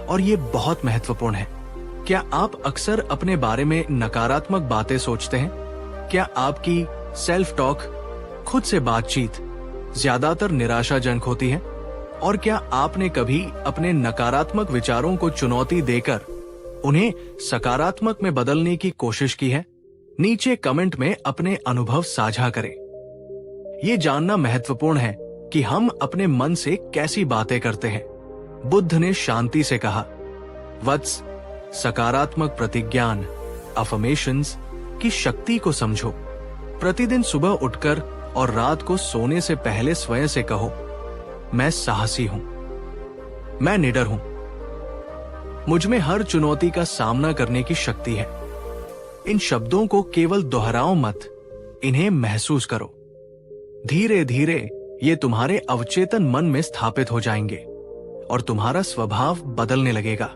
और ये बहुत महत्वपूर्ण है, क्या आप अक्सर अपने बारे में नकारात्मक बातें सोचते हैं? क्या आपकी सेल्फ टॉक, खुद से बातचीत ज्यादातर निराशाजनक होती है? और क्या आपने कभी अपने नकारात्मक विचारों को चुनौती देकर उन्हें सकारात्मक में बदलने की कोशिश की है? नीचे कमेंट में अपने अनुभव साझा करें। ये जानना महत्वपूर्ण है कि हम अपने मन से कैसी बातें करते हैं। बुद्ध ने शांति से कहा, वत्स, सकारात्मक प्रतिज्ञान, अफर्मेशंस की शक्ति को समझो। प्रतिदिन सुबह उठकर और रात को सोने से पहले स्वयं से कहो, मैं साहसी हूं, मैं निडर हूं, मुझ में हर चुनौती का सामना करने की शक्ति है। इन शब्दों को केवल दोहराओ मत, इन्हें महसूस करो। धीरे धीरे ये तुम्हारे अवचेतन मन में स्थापित हो जाएंगे और तुम्हारा स्वभाव बदलने लगेगा।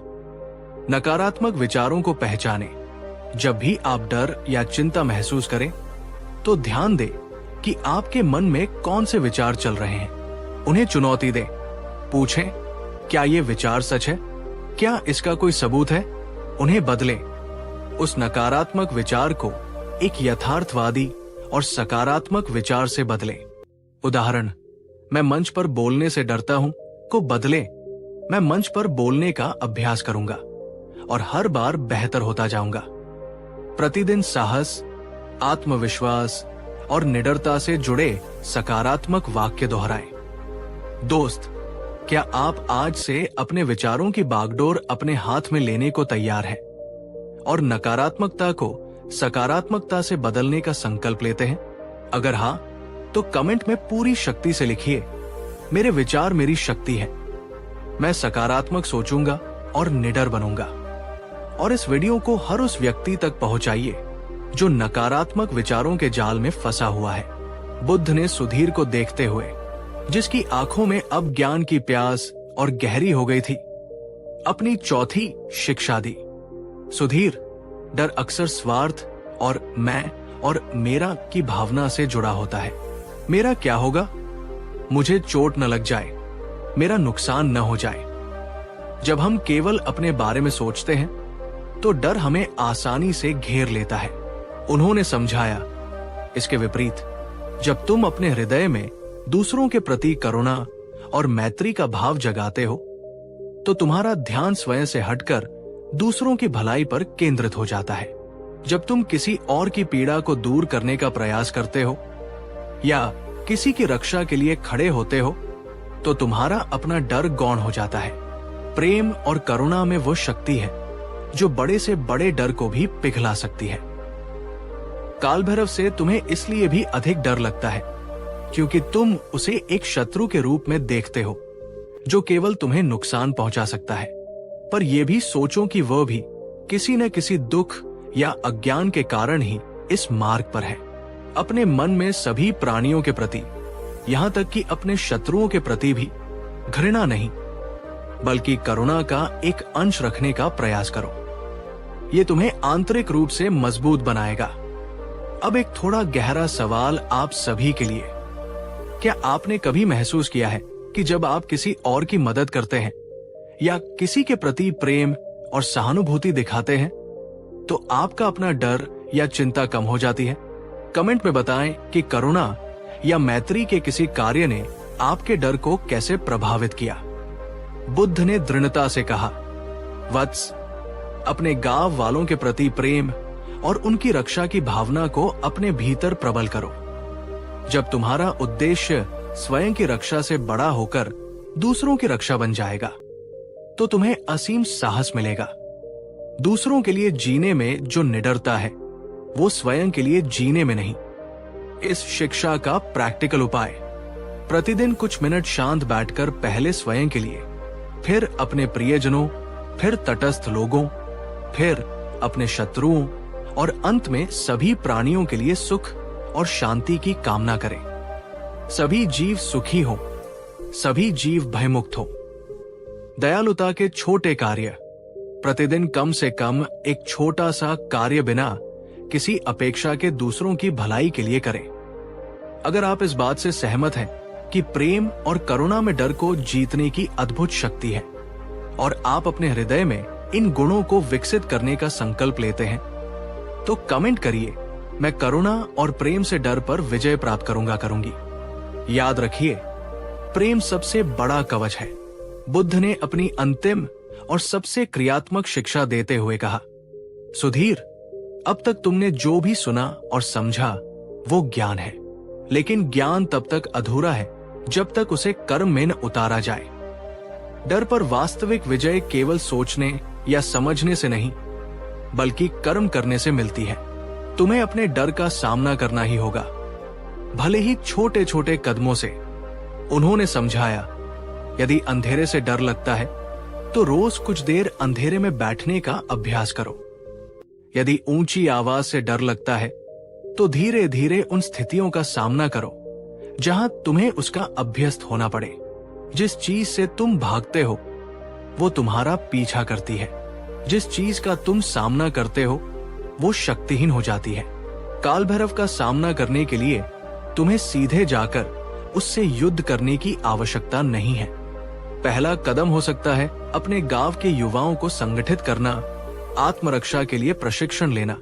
नकारात्मक विचारों को पहचानें। जब भी आप डर या चिंता महसूस करें तो ध्यान दें कि आपके मन में कौन से विचार चल रहे हैं। उन्हें चुनौती दें। पूछें, क्या ये विचार सच है? क्या इसका कोई सबूत है? उन्हें बदलें। उस नकारात्मक विचार को एक यथार्थवादी और सकारात्मक विचार से बदलें। उदाहरण, मैं मंच पर बोलने से डरता हूं को बदलें, मैं मंच पर बोलने का अभ्यास करूंगा और हर बार बेहतर होता जाऊंगा। प्रतिदिन साहस, आत्मविश्वास और निडरता से जुड़े सकारात्मक वाक्य दोहराएं। दोस्त, क्या आप आज से अपने विचारों की बागडोर अपने हाथ में लेने को तैयार हैं और नकारात्मकता को सकारात्मकता से बदलने का संकल्प लेते हैं? अगर हाँ, तो कमेंट में पूरी शक्ति से लिखिए, मेरे विचार मेरी शक्ति है, मैं सकारात्मक सोचूंगा और निडर बनूंगा। और इस वीडियो को हर उस व्यक्ति तक पहुंचाइए जो नकारात्मक विचारों के जाल में फंसा हुआ है। बुद्ध ने सुधीर को देखते हुए, जिसकी आंखों में अब ज्ञान की प्यास और गहरी हो गई थी, अपनी चौथी शिक्षा दी। सुधीर, डर अक्सर स्वार्थ और मैं और मेरा की भावना से जुड़ा होता है। मेरा क्या होगा? मुझे चोट न लग जाए, मेरा नुकसान न हो जाए। जब हम केवल अपने बारे में सोचते हैं तो डर हमें आसानी से घेर लेता है। उन्होंने समझाया, इसके विपरीत, जब तुम अपने हृदय में दूसरों के प्रति करुणा और मैत्री का भाव जगाते हो तो तुम्हारा ध्यान स्वयं से हटकर दूसरों की भलाई पर केंद्रित हो जाता है। जब तुम किसी और की पीड़ा को दूर करने का प्रयास करते हो या किसी की रक्षा के लिए खड़े होते हो तो तुम्हारा अपना डर गौण हो जाता है। प्रेम और करुणा में वो शक्ति है जो बड़े से बड़े डर को भी पिघला सकती है। काल भैरव से तुम्हें इसलिए भी अधिक डर लगता है क्योंकि तुम उसे एक शत्रु के रूप में देखते हो जो केवल तुम्हें नुकसान पहुंचा सकता है। पर यह भी सोचो कि वह भी किसी न किसी दुख या अज्ञान के कारण ही इस मार्ग पर है। अपने मन में सभी प्राणियों के प्रति, यहां तक कि अपने शत्रुओं के प्रति भी घृणा नहीं बल्कि करुणा का एक अंश रखने का प्रयास करो। ये तुम्हें आंतरिक रूप से मजबूत बनाएगा। अब एक थोड़ा गहरा सवाल आप सभी के लिए, क्या आपने कभी महसूस किया है कि जब आप किसी और की मदद करते हैं या किसी के प्रति प्रेम और सहानुभूति दिखाते हैं तो आपका अपना डर या चिंता कम हो जाती है। कमेंट में बताएं कि करुणा या मैत्री के किसी कार्य ने आपके डर को कैसे प्रभावित किया। बुद्ध ने दृढ़ता से कहा, वत्स, अपने गांव वालों के प्रति प्रेम और उनकी रक्षा की भावना को अपने भीतर प्रबल करो। जब तुम्हारा उद्देश्य स्वयं की रक्षा से बड़ा होकर दूसरों की रक्षा बन जाएगा तो तुम्हें असीम साहस मिलेगा। दूसरों के लिए जीने में जो निडरता है वो स्वयं के लिए जीने में नहीं। इस शिक्षा का प्रैक्टिकल उपाय, प्रतिदिन कुछ मिनट शांत बैठकर पहले स्वयं के लिए, फिर अपने प्रियजनों, फिर तटस्थ लोगों, फिर अपने शत्रुओं और अंत में सभी प्राणियों के लिए सुख और शांति की कामना करें। सभी जीव सुखी हो, सभी जीव भयमुक्त हो। दयालुता के छोटे कार्य, प्रतिदिन कम से कम एक छोटा सा कार्य बिना किसी अपेक्षा के दूसरों की भलाई के लिए करें। अगर आप इस बात से सहमत हैं कि प्रेम और करुणा में डर को जीतने की अद्भुत शक्ति है और आप अपने हृदय में इन गुणों को विकसित करने का संकल्प लेते हैं तो कमेंट करिए, मैं करुणा और प्रेम से डर पर विजय प्राप्त करूंगी। याद रखिए, प्रेम सबसे बड़ा कवच है। बुद्ध ने अपनी अंतिम और सबसे क्रियात्मक शिक्षा देते हुए कहा, सुधीर, अब तक तुमने जो भी सुना और समझा वो ज्ञान है, लेकिन ज्ञान तब तक अधूरा है जब तक उसे कर्म में न उतारा जाए। डर पर वास्तविक विजय केवल सोचने या समझने से नहीं, बल्कि कर्म करने से मिलती है। तुम्हें अपने डर का सामना करना ही होगा, भले ही छोटे छोटे कदमों से। उन्होंने समझाया, यदि अंधेरे से डर लगता है तो रोज कुछ देर अंधेरे में बैठने का अभ्यास करो। यदि ऊंची आवाज से डर लगता है तो धीरे धीरे उन स्थितियों का सामना करो जहां तुम्हें उसका अभ्यस्त होना पड़े। जिस चीज से तुम भागते हो वो तुम्हारा पीछा करती है, जिस चीज का तुम सामना करते हो वो शक्तिहीन हो जाती है। काल भैरव का सामना करने के लिए तुम्हें सीधे जाकर उससे युद्ध करने की आवश्यकता नहीं है। पहला कदम हो सकता है अपने गांव के युवाओं को संगठित करना, आत्मरक्षा के लिए प्रशिक्षण लेना,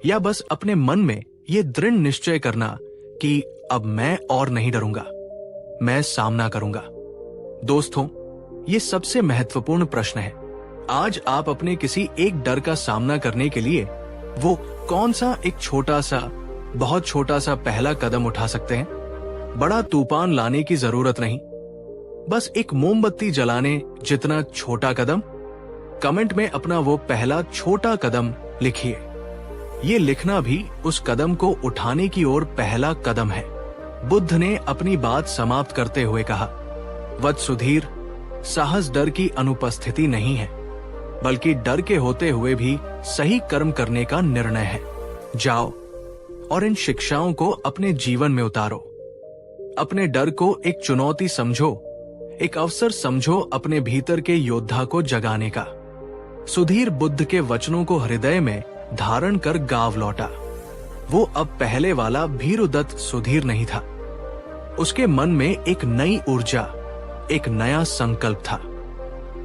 या बस अपने मन में ये दृढ़ निश्चय करना कि अब मैं और नहीं डरूंगा, मैं सामना करूंगा। दोस्तों, ये सबसे महत्वपूर्ण प्रश्न है। आज आप अपने किसी एक डर का सामना करने के लिए वो कौन सा एक छोटा सा, बहुत छोटा सा पहला कदम उठा सकते हैं? बड़ा तूफान लाने की जरूरत नहीं, बस एक मोमबत्ती जलाने जितना छोटा कदम। कमेंट में अपना वो पहला छोटा कदम लिखिए। ये लिखना भी उस कदम को उठाने की ओर पहला कदम है। बुद्ध ने अपनी बात समाप्त करते हुए कहा, वत्स सुधीर, साहस डर की अनुपस्थिति नहीं है, बल्कि डर के होते हुए भी सही कर्म करने का निर्णय है। जाओ और इन शिक्षाओं को अपने जीवन में उतारो। अपने डर को एक चुनौती समझो, एक अवसर समझो अपने भीतर के योद्धा को जगाने का। सुधीर बुद्ध के वचनों को हृदय में धारण कर गांव लौटा। वो अब पहले वाला भीरुदत्त सुधीर नहीं था। उसके मन में एक नई ऊर्जा, एक नया संकल्प था।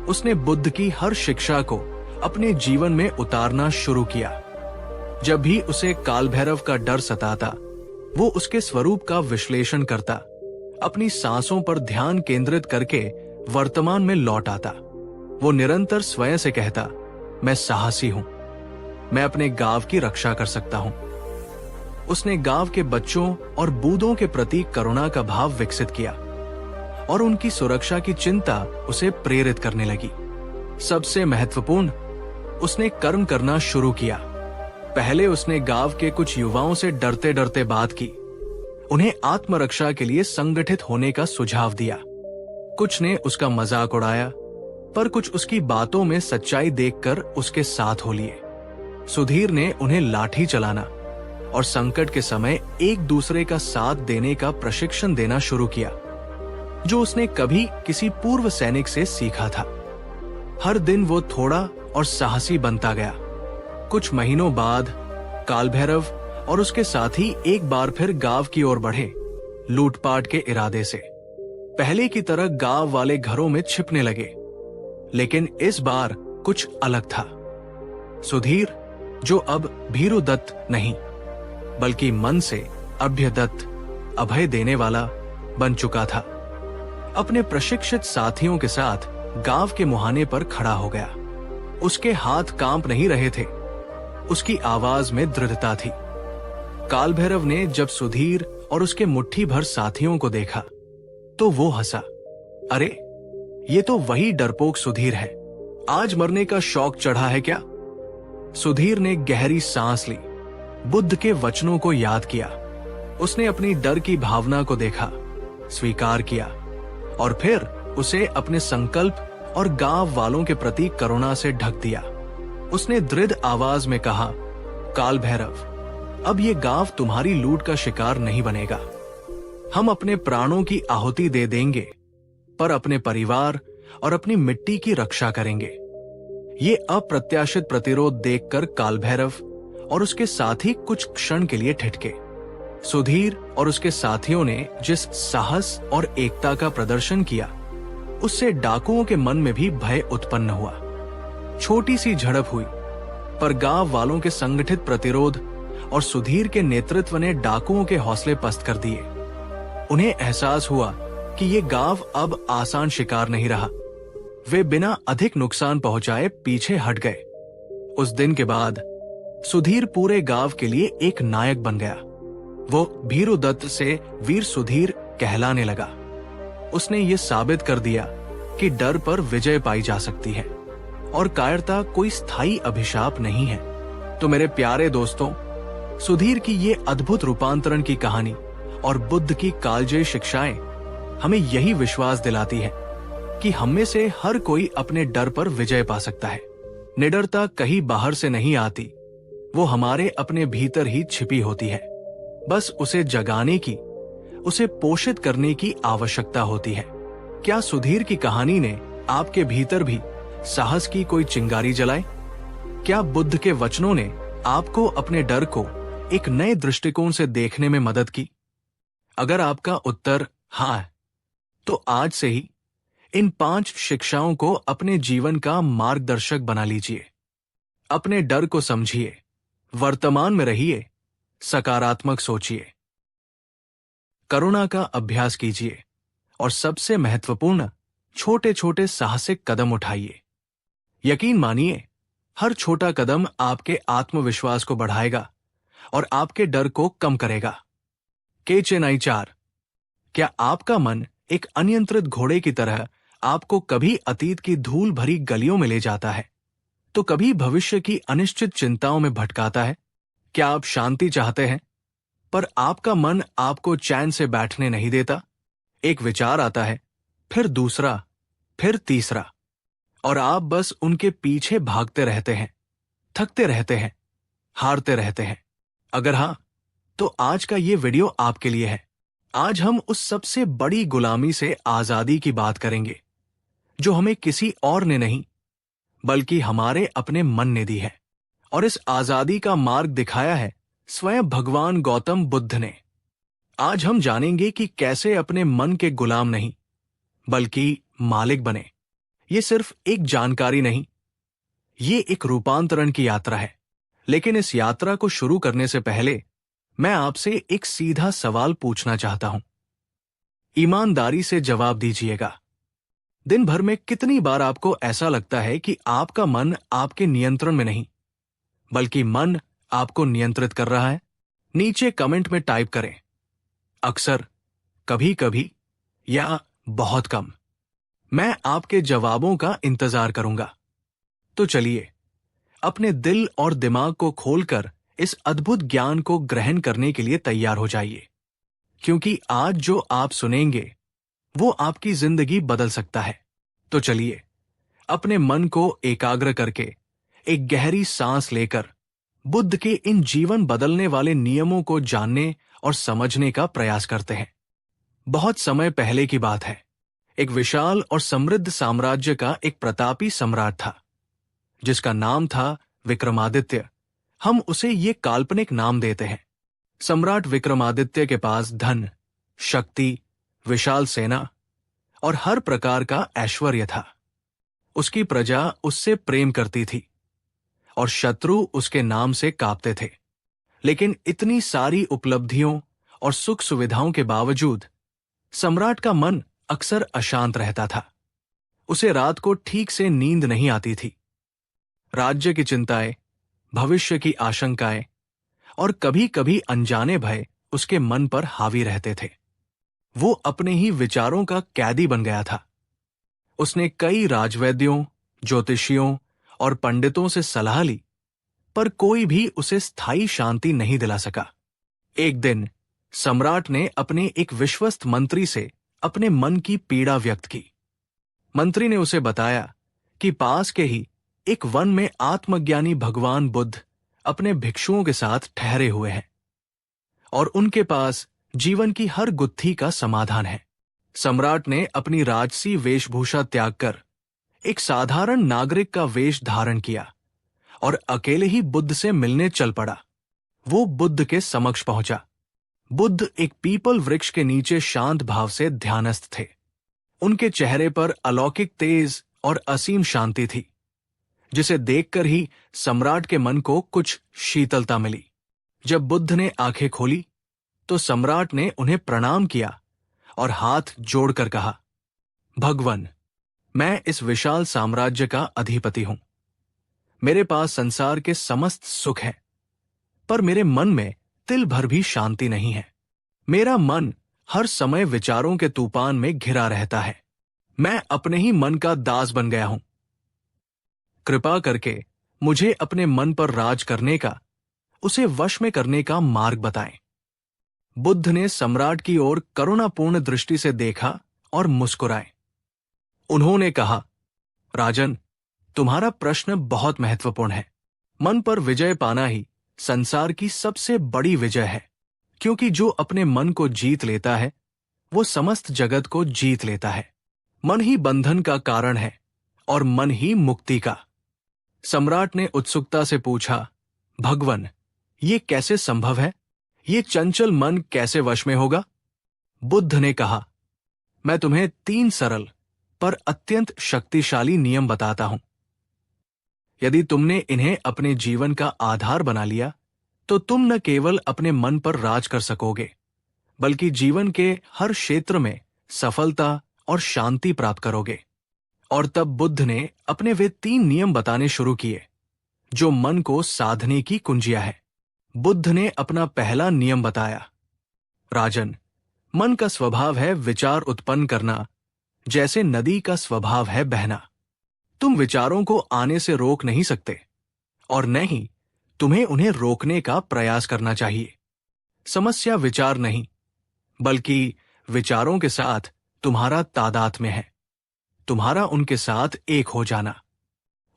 उसने बुद्ध की हर शिक्षा को अपने जीवन में उतारना शुरू किया। जब भी उसे काल भैरव का डर सताता, वो उसके स्वरूप का विश्लेषण करता, अपनी सांसों पर ध्यान केंद्रित करके वर्तमान में लौट आता। वो निरंतर स्वयं से कहता, मैं साहसी हूं, मैं अपने गांव की रक्षा कर सकता हूं। उसने गांव के बच्चों और बूढ़ों के प्रति करुणा का भाव विकसित किया और उनकी सुरक्षा की चिंता उसे प्रेरित करने लगी। सबसे महत्वपूर्ण, उसने कर्म करना शुरू किया। पहले उसने गांव के कुछ युवाओं से डरते डरते बात की, उन्हें आत्मरक्षा के लिए संगठित होने का सुझाव दिया। कुछ ने उसका मजाक उड़ाया, पर कुछ उसकी बातों में सच्चाई देखकर उसके साथ हो लिए। सुधीर ने उन्हें लाठी चलाना और संकट के समय एक दूसरे का साथ देने का प्रशिक्षण देना शुरू किया, जो उसने कभी किसी पूर्व सैनिक से सीखा था। हर दिन वो थोड़ा और साहसी बनता गया। कुछ महीनों बाद काल भैरव और उसके साथी एक बार फिर गांव की ओर बढ़े, लूटपाट के इरादे से। पहले की तरह गांव वाले घरों में छिपने लगे। लेकिन इस बार कुछ अलग था। सुधीर, जो अब भीरुदत्त नहीं बल्कि मन से अभ्यदत्त, अभय देने वाला बन चुका था, अपने प्रशिक्षित साथियों के साथ गांव के मुहाने पर खड़ा हो गया। उसके हाथ कांप नहीं रहे थे, उसकी आवाज में दृढ़ता थी। काल भैरव ने जब सुधीर और उसके मुट्ठी भर साथियों को देखा तो वो हंसा। अरे, ये तो वही डरपोक सुधीर है, आज मरने का शौक चढ़ा है क्या? सुधीर ने गहरी सांस ली, बुद्ध के वचनों को याद किया। उसने अपनी डर की भावना को देखा, स्वीकार किया और फिर उसे अपने संकल्प और गांव वालों के प्रति करुणा से ढक दिया। उसने दृढ़ आवाज में कहा, काल भैरव, अब ये गांव तुम्हारी लूट का शिकार नहीं बनेगा। हम अपने प्राणों की आहुति दे देंगे, पर अपने परिवार और अपनी मिट्टी की रक्षा करेंगे। ये अप्रत्याशित प्रतिरोध देखकर काल भैरव और उसके साथी कुछ क्षण के लिए ठिठके। सुधीर और उसके साथियों ने जिस साहस और एकता का प्रदर्शन किया, उससे डाकुओं के मन में भी भय उत्पन्न हुआ। छोटी सी झड़प हुई, पर गांव वालों के संगठित प्रतिरोध और सुधीर के नेतृत्व ने डाकुओं के हौसले पस्त कर दिए। उन्हें एहसास हुआ कि ये गांव अब आसान शिकार नहीं रहा। वे बिना अधिक नुकसान पहुंचाए पीछे हट गए। उस दिन के बाद सुधीर पूरे गांव के लिए एक नायक बन गया। वो भीरुदत्त से वीर सुधीर कहलाने लगा। उसने ये साबित कर दिया कि डर पर विजय पाई जा सकती है और कायरता कोई स्थायी अभिशाप नहीं है। तो मेरे प्यारे दोस्तों, सुधीर की ये अद्भुत रूपांतरण की कहानी और बुद्ध की कालजयी शिक्षाएं हमें यही विश्वास दिलाती है कि हम में से हर कोई अपने डर पर विजय पा सकता है। निडरता कहीं बाहर से नहीं आती, वो हमारे अपने भीतर ही छिपी होती है। बस उसे जगाने की, उसे पोषित करने की आवश्यकता होती है। क्या सुधीर की कहानी ने आपके भीतर भी साहस की कोई चिंगारी जलाई? क्या बुद्ध के वचनों ने आपको अपने डर को एक नए दृष्टिकोण से देखने में मदद की? अगर आपका उत्तर हाँ है, तो आज से ही इन 5 शिक्षाओं को अपने जीवन का मार्गदर्शक बना लीजिए। अपने डर को समझिए, वर्तमान में रहिए, सकारात्मक सोचिए, करुणा का अभ्यास कीजिए और सबसे महत्वपूर्ण, छोटे छोटे साहसिक कदम उठाइए। यकीन मानिए, हर छोटा कदम आपके आत्मविश्वास को बढ़ाएगा और आपके डर को कम करेगा। चेनाई 4। क्या आपका मन एक अनियंत्रित घोड़े की तरह आपको कभी अतीत की धूल भरी गलियों में ले जाता है, तो कभी भविष्य की अनिश्चित चिंताओं में भटकाता है? क्या आप शांति चाहते हैं, पर आपका मन आपको चैन से बैठने नहीं देता? एक विचार आता है, फिर दूसरा, फिर तीसरा, और आप बस उनके पीछे भागते रहते हैं, थकते रहते हैं, हारते रहते हैं। अगर हाँ, तो आज का ये वीडियो आपके लिए है। आज हम उस सबसे बड़ी गुलामी से आजादी की बात करेंगे जो हमें किसी और ने नहीं बल्कि हमारे अपने मन ने दी है। और इस आजादी का मार्ग दिखाया है स्वयं भगवान गौतम बुद्ध ने। आज हम जानेंगे कि कैसे अपने मन के गुलाम नहीं बल्कि मालिक बने। ये सिर्फ एक जानकारी नहीं, ये एक रूपांतरण की यात्रा है। लेकिन इस यात्रा को शुरू करने से पहले मैं आपसे एक सीधा सवाल पूछना चाहता हूं। ईमानदारी से जवाब दीजिएगा। दिन भर में कितनी बार आपको ऐसा लगता है कि आपका मन आपके नियंत्रण में नहीं बल्कि मन आपको नियंत्रित कर रहा है? नीचे कमेंट में टाइप करें, अक्सर, कभी कभी या बहुत कम। मैं आपके जवाबों का इंतजार करूंगा। तो चलिए, अपने दिल और दिमाग को खोलकर इस अद्भुत ज्ञान को ग्रहण करने के लिए तैयार हो जाइए, क्योंकि आज जो आप सुनेंगे वो आपकी जिंदगी बदल सकता है। तो चलिए, अपने मन को एकाग्र करके एक गहरी सांस लेकर बुद्ध के इन जीवन बदलने वाले नियमों को जानने और समझने का प्रयास करते हैं। बहुत समय पहले की बात है। एक विशाल और समृद्ध साम्राज्य का एक प्रतापी सम्राट था जिसका नाम था विक्रमादित्य। हम उसे ये काल्पनिक नाम देते हैं। सम्राट विक्रमादित्य के पास धन, शक्ति, विशाल सेना और हर प्रकार का ऐश्वर्य था। उसकी प्रजा उससे प्रेम करती थी और शत्रु उसके नाम से कांपते थे। लेकिन इतनी सारी उपलब्धियों और सुख सुविधाओं के बावजूद सम्राट का मन अक्सर अशांत रहता था। उसे रात को ठीक से नींद नहीं आती थी। राज्य की चिंताएं, भविष्य की आशंकाएं और कभी कभी अनजाने भय उसके मन पर हावी रहते थे। वो अपने ही विचारों का कैदी बन गया था। उसने कई राजवैद्यों, ज्योतिषियों और पंडितों से सलाह ली, पर कोई भी उसे स्थायी शांति नहीं दिला सका। एक दिन सम्राट ने अपने एक विश्वस्त मंत्री से अपने मन की पीड़ा व्यक्त की। मंत्री ने उसे बताया कि पास के ही एक वन में आत्मज्ञानी भगवान बुद्ध अपने भिक्षुओं के साथ ठहरे हुए हैं और उनके पास जीवन की हर गुत्थी का समाधान है। सम्राट ने अपनी राजसी वेशभूषा त्याग कर एक साधारण नागरिक का वेश धारण किया और अकेले ही बुद्ध से मिलने चल पड़ा। वो बुद्ध के समक्ष पहुंचा। बुद्ध एक पीपल वृक्ष के नीचे शांत भाव से ध्यानस्थ थे। उनके चेहरे पर अलौकिक तेज और असीम शांति थी, जिसे देखकर ही सम्राट के मन को कुछ शीतलता मिली। जब बुद्ध ने आंखें खोली तो सम्राट ने उन्हें प्रणाम किया और हाथ जोड़कर कहा, भगवन, मैं इस विशाल साम्राज्य का अधिपति हूं। मेरे पास संसार के समस्त सुख है, पर मेरे मन में तिल भर भी शांति नहीं है। मेरा मन हर समय विचारों के तूफान में घिरा रहता है। मैं अपने ही मन का दास बन गया हूं। कृपा करके मुझे अपने मन पर राज करने का, उसे वश में करने का मार्ग बताएं। बुद्ध ने सम्राट की ओर करुणापूर्ण दृष्टि से देखा और मुस्कुराए। उन्होंने कहा, राजन, तुम्हारा प्रश्न बहुत महत्वपूर्ण है। मन पर विजय पाना ही संसार की सबसे बड़ी विजय है, क्योंकि जो अपने मन को जीत लेता है वो समस्त जगत को जीत लेता है। मन ही बंधन का कारण है और मन ही मुक्ति का। सम्राट ने उत्सुकता से पूछा, भगवन, ये कैसे संभव है? ये चंचल मन कैसे वश में होगा? बुद्ध ने कहा, मैं तुम्हें 3 सरल पर अत्यंत शक्तिशाली नियम बताता हूं। यदि तुमने इन्हें अपने जीवन का आधार बना लिया तो तुम न केवल अपने मन पर राज कर सकोगे, बल्कि जीवन के हर क्षेत्र में सफलता और शांति प्राप्त करोगे। और तब बुद्ध ने अपने वे 3 नियम बताने शुरू किए, जो मन को साधने की कुंजियां है। बुद्ध ने अपना पहला नियम बताया, राजन, मन का स्वभाव है विचार उत्पन्न करना, जैसे नदी का स्वभाव है बहना। तुम विचारों को आने से रोक नहीं सकते और न ही तुम्हें उन्हें रोकने का प्रयास करना चाहिए। समस्या विचार नहीं, बल्कि विचारों के साथ तुम्हारा तादात्म्य है, तुम्हारा उनके साथ एक हो जाना।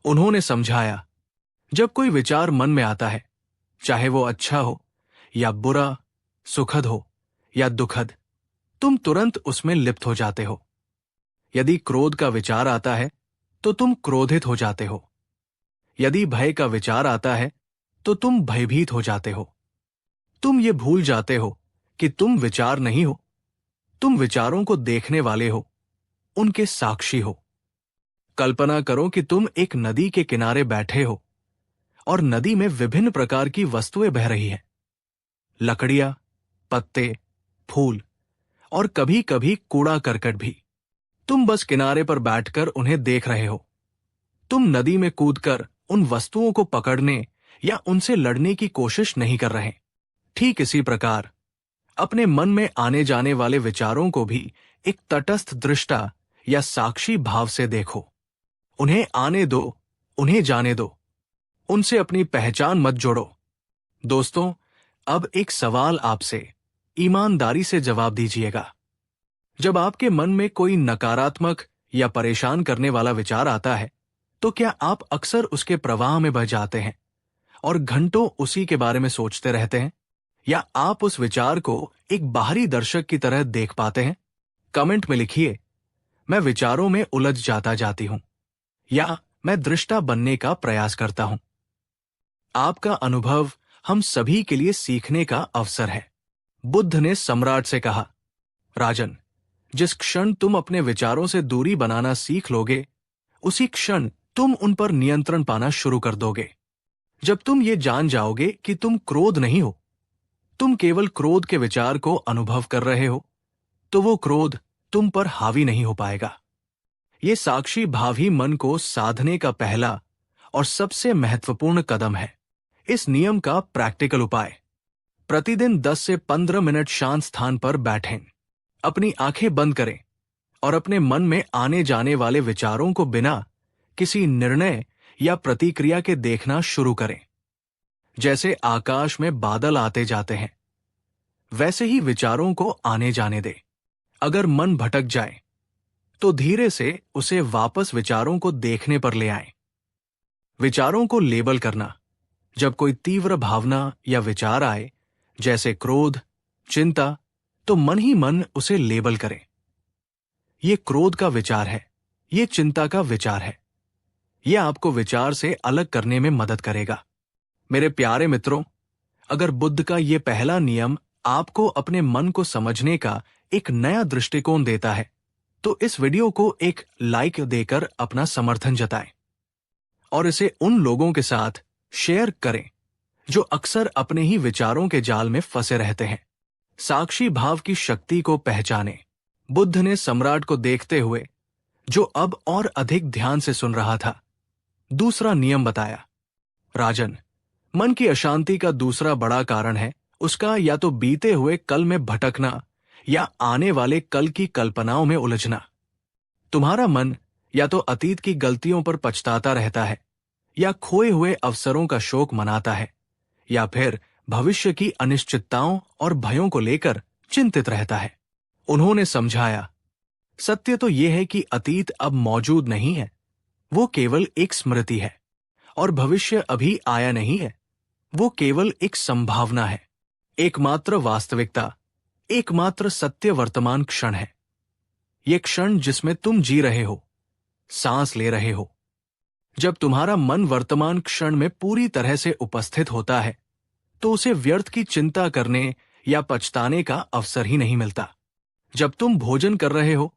उन्होंने समझाया, जब कोई विचार मन में आता है, चाहे वो अच्छा हो या बुरा, सुखद हो या दुखद, तुम तुरंत उसमें लिप्त हो जाते हो। यदि क्रोध का विचार आता है तो तुम क्रोधित हो जाते हो। यदि भय का विचार आता है तो तुम भयभीत हो जाते हो। तुम ये भूल जाते हो कि तुम विचार नहीं हो, तुम विचारों को देखने वाले हो, उनके साक्षी हो। कल्पना करो कि तुम एक नदी के किनारे बैठे हो और नदी में विभिन्न प्रकार की वस्तुएं बह रही हैं, लकड़ियां, पत्ते, फूल और कभी कभी कूड़ा करकट भी। तुम बस किनारे पर बैठकर उन्हें देख रहे हो। तुम नदी में कूदकर उन वस्तुओं को पकड़ने या उनसे लड़ने की कोशिश नहीं कर रहे। ठीक इसी प्रकार अपने मन में आने जाने वाले विचारों को भी एक तटस्थ दृष्टा या साक्षी भाव से देखो। उन्हें आने दो, उन्हें जाने दो, उनसे अपनी पहचान मत जोड़ो। दोस्तों, अब एक सवाल आपसे ईमानदारी से जवाब दीजिएगा। जब आपके मन में कोई नकारात्मक या परेशान करने वाला विचार आता है, तो क्या आप अक्सर उसके प्रवाह में बह जाते हैं और घंटों उसी के बारे में सोचते रहते हैं, या आप उस विचार को एक बाहरी दर्शक की तरह देख पाते हैं? कमेंट में लिखिए, मैं विचारों में उलझ जाती हूं, या मैं दृष्टा बनने का प्रयास करता हूं। आपका अनुभव हम सभी के लिए सीखने का अवसर है। बुद्ध ने सम्राट से कहा, राजन, जिस क्षण तुम अपने विचारों से दूरी बनाना सीख लोगे, उसी क्षण तुम उन पर नियंत्रण पाना शुरू कर दोगे। जब तुम ये जान जाओगे कि तुम क्रोध नहीं हो, तुम केवल क्रोध के विचार को अनुभव कर रहे हो, तो वो क्रोध तुम पर हावी नहीं हो पाएगा। ये साक्षी भाव ही मन को साधने का पहला और सबसे महत्वपूर्ण कदम है। इस नियम का प्रैक्टिकल उपाय: प्रतिदिन 10 से 15 मिनट शांत स्थान पर बैठें, अपनी आंखें बंद करें और अपने मन में आने जाने वाले विचारों को बिना किसी निर्णय या प्रतिक्रिया के देखना शुरू करें। जैसे आकाश में बादल आते जाते हैं, वैसे ही विचारों को आने जाने दे। अगर मन भटक जाए तो धीरे से उसे वापस विचारों को देखने पर ले आएं। विचारों को लेबल करना: जब कोई तीव्र भावना या विचार आए, जैसे क्रोध, चिंता, तो मन ही मन उसे लेबल करें। ये क्रोध का विचार है, ये चिंता का विचार है। यह आपको विचार से अलग करने में मदद करेगा। मेरे प्यारे मित्रों, अगर बुद्ध का ये पहला नियम आपको अपने मन को समझने का एक नया दृष्टिकोण देता है, तो इस वीडियो को एक लाइक देकर अपना समर्थन जताएं और इसे उन लोगों के साथ शेयर करें जो अक्सर अपने ही विचारों के जाल में फंसे रहते हैं। साक्षी भाव की शक्ति को पहचानें। बुद्ध ने सम्राट को देखते हुए, जो अब और अधिक ध्यान से सुन रहा था, दूसरा नियम बताया: राजन, मन की अशांति का दूसरा बड़ा कारण है उसका या तो बीते हुए कल में भटकना या आने वाले कल की कल्पनाओं में उलझना। तुम्हारा मन या तो अतीत की गलतियों पर पछताता रहता है, या खोए हुए अवसरों का शोक मनाता है, या फिर भविष्य की अनिश्चितताओं और भयों को लेकर चिंतित रहता है। उन्होंने समझाया, सत्य तो यह है कि अतीत अब मौजूद नहीं है, वो केवल एक स्मृति है, और भविष्य अभी आया नहीं है, वो केवल एक संभावना है। एकमात्र वास्तविकता, एकमात्र सत्य वर्तमान क्षण है। ये क्षण जिसमें तुम जी रहे हो, सांस ले रहे हो। जब तुम्हारा मन वर्तमान क्षण में पूरी तरह से उपस्थित होता है, तो उसे व्यर्थ की चिंता करने या पछताने का अवसर ही नहीं मिलता। जब तुम भोजन कर रहे हो,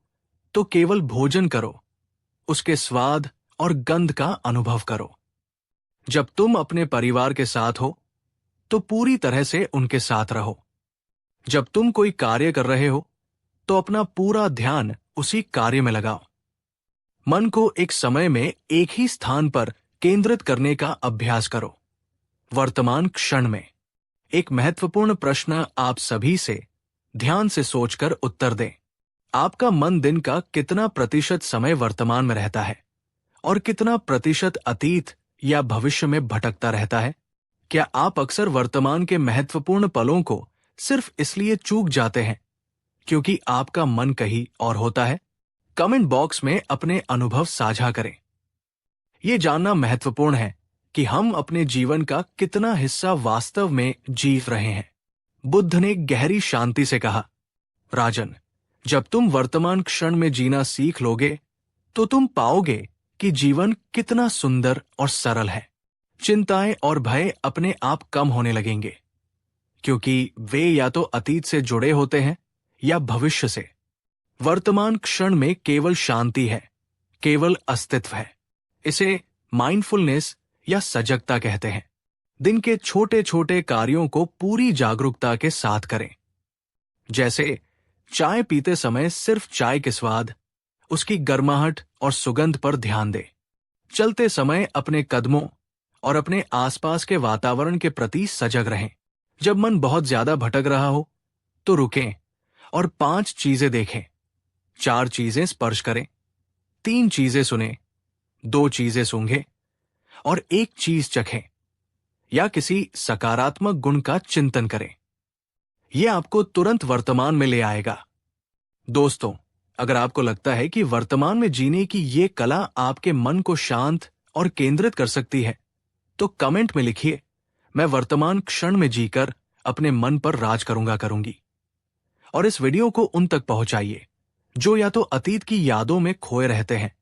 तो केवल भोजन करो, उसके स्वाद और गंध का अनुभव करो। जब तुम अपने परिवार के साथ हो, तो पूरी तरह से उनके साथ रहो। जब तुम कोई कार्य कर रहे हो, तो अपना पूरा ध्यान उसी कार्य में लगाओ। मन को एक समय में एक ही स्थान पर केंद्रित करने का अभ्यास करो। वर्तमान क्षण में एक महत्वपूर्ण प्रश्न आप सभी से ध्यान से सोचकर उत्तर दें। आपका मन दिन का कितना प्रतिशत समय वर्तमान में रहता है और कितना प्रतिशत अतीत या भविष्य में भटकता रहता है? क्या आप अक्सर वर्तमान के महत्वपूर्ण पलों को सिर्फ इसलिए चूक जाते हैं क्योंकि आपका मन कहीं और होता है? कमेंट बॉक्स में अपने अनुभव साझा करें। यह जानना महत्वपूर्ण है कि हम अपने जीवन का कितना हिस्सा वास्तव में जी रहे हैं। बुद्ध ने गहरी शांति से कहा, राजन, जब तुम वर्तमान क्षण में जीना सीख लोगे, तो तुम पाओगे कि जीवन कितना सुंदर और सरल है। चिंताएं और भय अपने आप कम होने लगेंगे, क्योंकि वे या तो अतीत से जुड़े होते हैं या भविष्य से। वर्तमान क्षण में केवल शांति है, केवल अस्तित्व है। इसे माइंडफुलनेस या सजगता कहते हैं। दिन के छोटे छोटे कार्यों को पूरी जागरूकता के साथ करें। जैसे चाय पीते समय सिर्फ चाय के स्वाद, उसकी गर्माहट और सुगंध पर ध्यान दें। चलते समय अपने कदमों और अपने आसपास के वातावरण के प्रति सजग रहें। जब मन बहुत ज्यादा भटक रहा हो, तो रुकें और 5 चीजें देखें, 4 चीजें स्पर्श करें, 3 चीजें सुनें, 2 चीजें सूंघें और 1 चीज चखें, या किसी सकारात्मक गुण का चिंतन करें। यह आपको तुरंत वर्तमान में ले आएगा। दोस्तों, अगर आपको लगता है कि वर्तमान में जीने की ये कला आपके मन को शांत और केंद्रित कर सकती है, तो कमेंट में लिखिए, मैं वर्तमान क्षण में जीकर अपने मन पर राज करूंगी। और इस वीडियो को उन तक पहुंचाइए जो या तो अतीत की यादों में खोए रहते हैं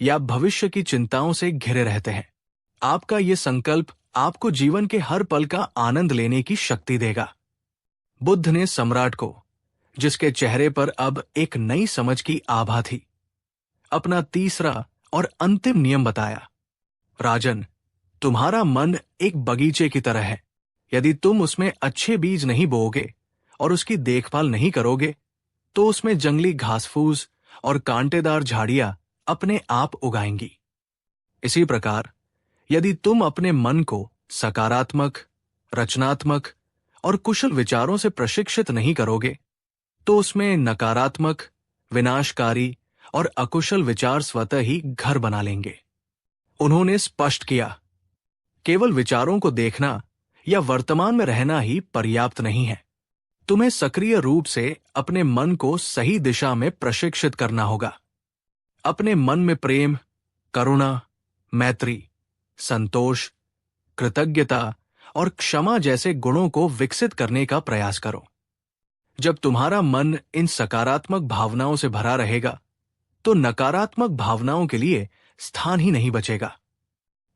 या भविष्य की चिंताओं से घिरे रहते हैं। आपका ये संकल्प आपको जीवन के हर पल का आनंद लेने की शक्ति देगा। बुद्ध ने सम्राट को, जिसके चेहरे पर अब एक नई समझ की आभा थी, अपना तीसरा और अंतिम नियम बताया। राजन, तुम्हारा मन एक बगीचे की तरह है। यदि तुम उसमें अच्छे बीज नहीं बोओगे और उसकी देखभाल नहीं करोगे, तो उसमें जंगली घास-फूस और कांटेदार झाड़ियां अपने आप उगाएंगी। इसी प्रकार यदि तुम अपने मन को सकारात्मक, रचनात्मक और कुशल विचारों से प्रशिक्षित नहीं करोगे, तो उसमें नकारात्मक, विनाशकारी और अकुशल विचार स्वतः ही घर बना लेंगे। उन्होंने स्पष्ट किया, केवल विचारों को देखना या वर्तमान में रहना ही पर्याप्त नहीं है। तुम्हें सक्रिय रूप से अपने मन को सही दिशा में प्रशिक्षित करना होगा। अपने मन में प्रेम, करुणा, मैत्री, संतोष, कृतज्ञता और क्षमा जैसे गुणों को विकसित करने का प्रयास करो। जब तुम्हारा मन इन सकारात्मक भावनाओं से भरा रहेगा, तो नकारात्मक भावनाओं के लिए स्थान ही नहीं बचेगा।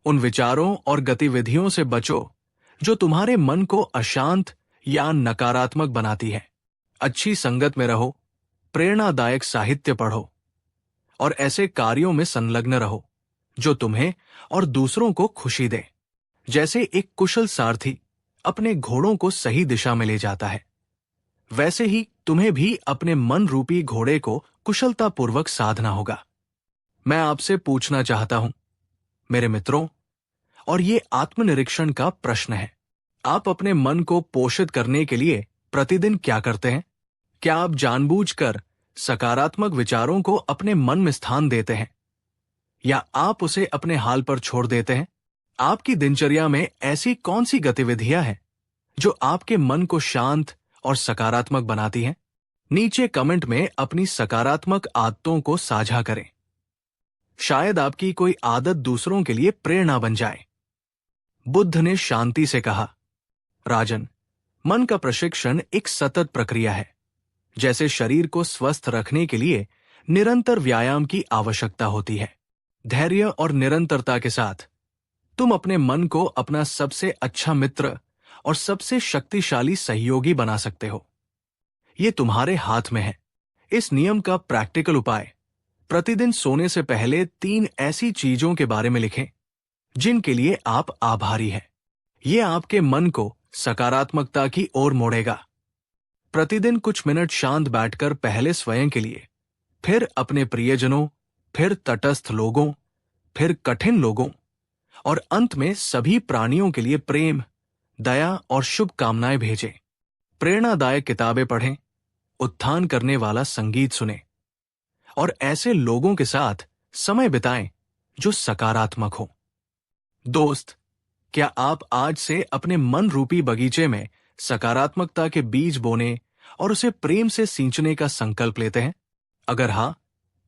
उन विचारों और गतिविधियों से बचो जो तुम्हारे मन को अशांत या नकारात्मक बनाती है। अच्छी संगत में रहो, प्रेरणादायक साहित्य पढ़ो और ऐसे कार्यों में संलग्न रहो जो तुम्हें और दूसरों को खुशी दे। जैसे एक कुशल सारथी अपने घोड़ों को सही दिशा में ले जाता है, वैसे ही तुम्हें भी अपने मन रूपी घोड़े को कुशलतापूर्वक साधना होगा। मैं आपसे पूछना चाहता हूं, मेरे मित्रों, और ये आत्मनिरीक्षण का प्रश्न है, आप अपने मन को पोषित करने के लिए प्रतिदिन क्या करते हैं? क्या आप जानबूझकर सकारात्मक विचारों को अपने मन में स्थान देते हैं, या आप उसे अपने हाल पर छोड़ देते हैं? आपकी दिनचर्या में ऐसी कौन सी गतिविधियां हैं जो आपके मन को शांत और सकारात्मक बनाती हैं? नीचे कमेंट में अपनी सकारात्मक आदतों को साझा करें। शायद आपकी कोई आदत दूसरों के लिए प्रेरणा बन जाए। बुद्ध ने शांति से कहा, राजन, मन का प्रशिक्षण एक सतत प्रक्रिया है। जैसे शरीर को स्वस्थ रखने के लिए निरंतर व्यायाम की आवश्यकता होती है, धैर्य और निरंतरता के साथ तुम अपने मन को अपना सबसे अच्छा मित्र और सबसे शक्तिशाली सहयोगी बना सकते हो। ये तुम्हारे हाथ में है। इस नियम का प्रैक्टिकल उपाय, प्रतिदिन सोने से पहले 3 ऐसी चीजों के बारे में लिखें जिनके लिए आप आभारी हैं। ये आपके मन को सकारात्मकता की ओर मोड़ेगा। प्रतिदिन कुछ मिनट शांत बैठकर पहले स्वयं के लिए, फिर अपने प्रियजनों, फिर तटस्थ लोगों, फिर कठिन लोगों और अंत में सभी प्राणियों के लिए प्रेम, दया और शुभकामनाएं भेजें। प्रेरणादायक किताबें पढ़ें, उत्थान करने वाला संगीत सुनें और ऐसे लोगों के साथ समय बिताएं जो सकारात्मक हो। दोस्त, क्या आप आज से अपने मन रूपी बगीचे में सकारात्मकता के बीज बोने और उसे प्रेम से सींचने का संकल्प लेते हैं? अगर हाँ,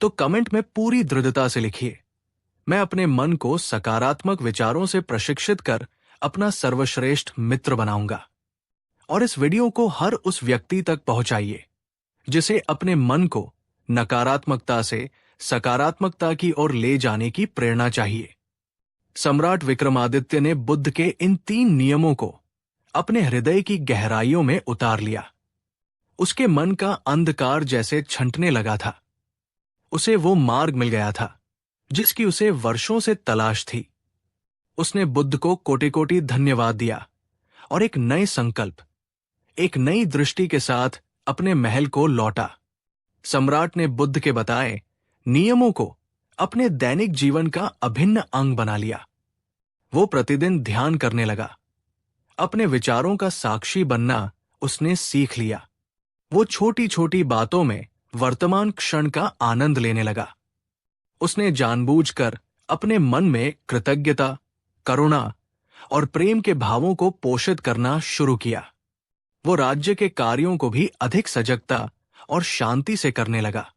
तो कमेंट में पूरी दृढ़ता से लिखिए, मैं अपने मन को सकारात्मक विचारों से प्रशिक्षित कर अपना सर्वश्रेष्ठ मित्र बनाऊंगा। और इस वीडियो को हर उस व्यक्ति तक पहुंचाइए जिसे अपने मन को नकारात्मकता से सकारात्मकता की ओर ले जाने की प्रेरणा चाहिए। सम्राट विक्रमादित्य ने बुद्ध के इन 3 नियमों को अपने हृदय की गहराइयों में उतार लिया। उसके मन का अंधकार जैसे छंटने लगा था। उसे वो मार्ग मिल गया था जिसकी उसे वर्षों से तलाश थी। उसने बुद्ध को कोटि-कोटि धन्यवाद दिया और एक नए संकल्प, एक नई दृष्टि के साथ अपने महल को लौटा। सम्राट ने बुद्ध के बताए नियमों को अपने दैनिक जीवन का अभिन्न अंग बना लिया। वो प्रतिदिन ध्यान करने लगा। अपने विचारों का साक्षी बनना उसने सीख लिया। वो छोटी छोटी बातों में वर्तमान क्षण का आनंद लेने लगा। उसने जानबूझकर अपने मन में कृतज्ञता, करुणा और प्रेम के भावों को पोषित करना शुरू किया। वो राज्य के कार्यों को भी अधिक सजगता और शांति से करने लगा।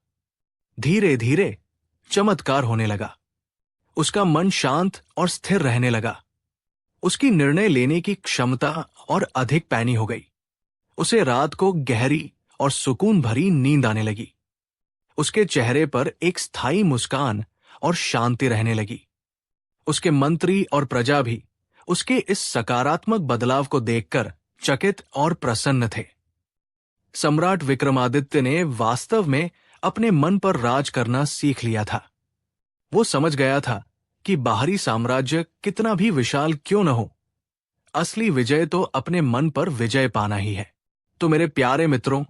धीरे धीरे चमत्कार होने लगा। उसका मन शांत और स्थिर रहने लगा। उसकी निर्णय लेने की क्षमता और अधिक पैनी हो गई। उसे रात को गहरी और सुकून भरी नींद आने लगी। उसके चेहरे पर एक स्थायी मुस्कान और शांति रहने लगी। उसके मंत्री और प्रजा भी उसके इस सकारात्मक बदलाव को देखकर चकित और प्रसन्न थे। सम्राट विक्रमादित्य ने वास्तव में अपने मन पर राज करना सीख लिया था। वो समझ गया था कि बाहरी साम्राज्य कितना भी विशाल क्यों न हो, असली विजय तो अपने मन पर विजय पाना ही है। तो मेरे प्यारे मित्रों,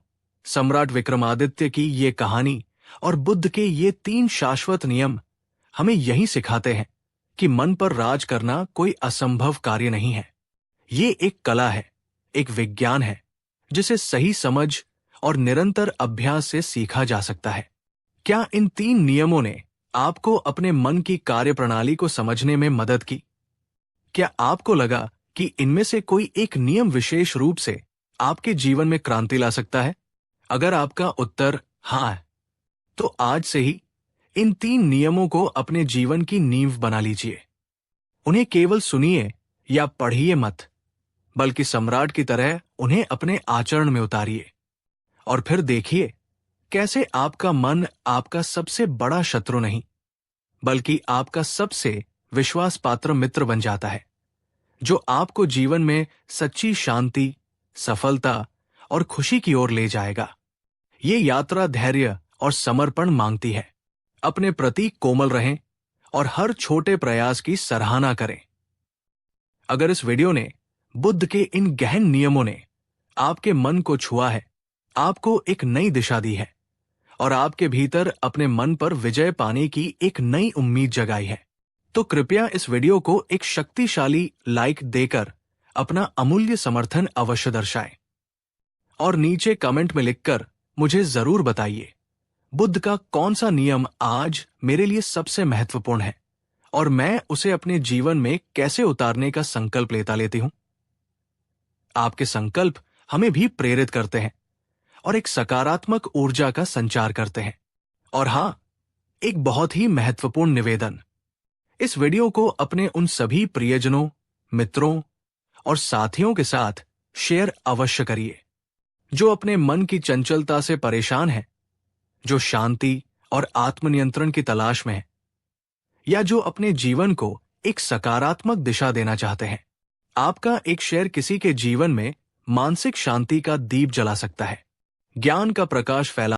सम्राट विक्रमादित्य की ये कहानी और बुद्ध के ये 3 शाश्वत नियम हमें यही सिखाते हैं कि मन पर राज करना कोई असंभव कार्य नहीं है। ये एक कला है, एक विज्ञान है, जिसे सही समझ और निरंतर अभ्यास से सीखा जा सकता है। क्या इन 3 नियमों ने आपको अपने मन की कार्यप्रणाली को समझने में मदद की? क्या आपको लगा कि इनमें से कोई एक नियम विशेष रूप से आपके जीवन में क्रांति ला सकता है? अगर आपका उत्तर हाँ है, तो आज से ही इन 3 नियमों को अपने जीवन की नींव बना लीजिए। उन्हें केवल सुनिए या पढ़िए मत, बल्कि सम्राट की तरह उन्हें अपने आचरण में उतारिए। और फिर देखिए कैसे आपका मन आपका सबसे बड़ा शत्रु नहीं, बल्कि आपका सबसे विश्वास पात्र मित्र बन जाता है, जो आपको जीवन में सच्ची शांति, सफलता और खुशी की ओर ले जाएगा। ये यात्रा धैर्य और समर्पण मांगती है। अपने प्रति कोमल रहें और हर छोटे प्रयास की सराहना करें। अगर इस वीडियो ने, बुद्ध के इन गहन नियमों ने आपके मन को छुआ है, आपको एक नई दिशा दी है और आपके भीतर अपने मन पर विजय पाने की एक नई उम्मीद जगाई है, तो कृपया इस वीडियो को एक शक्तिशाली लाइक देकर अपना अमूल्य समर्थन अवश्य दर्शाएं। और नीचे कमेंट में लिखकर मुझे जरूर बताइए, बुद्ध का कौन सा नियम आज मेरे लिए सबसे महत्वपूर्ण है और मैं उसे अपने जीवन में कैसे उतारने का संकल्प लेती हूं। आपके संकल्प हमें भी प्रेरित करते हैं और एक सकारात्मक ऊर्जा का संचार करते हैं। और हां, एक बहुत ही महत्वपूर्ण निवेदन, इस वीडियो को अपने उन सभी प्रियजनों, मित्रों और साथियों के साथ शेयर अवश्य करिए जो अपने मन की चंचलता से परेशान हैं, जो शांति और आत्मनियंत्रण की तलाश में हैं, या जो अपने जीवन को एक सकारात्मक दिशा देना चाहते हैं। आपका एक शेयर किसी के जीवन में मानसिक शांति का दीप जला सकता है, ज्ञान का प्रकाश फैला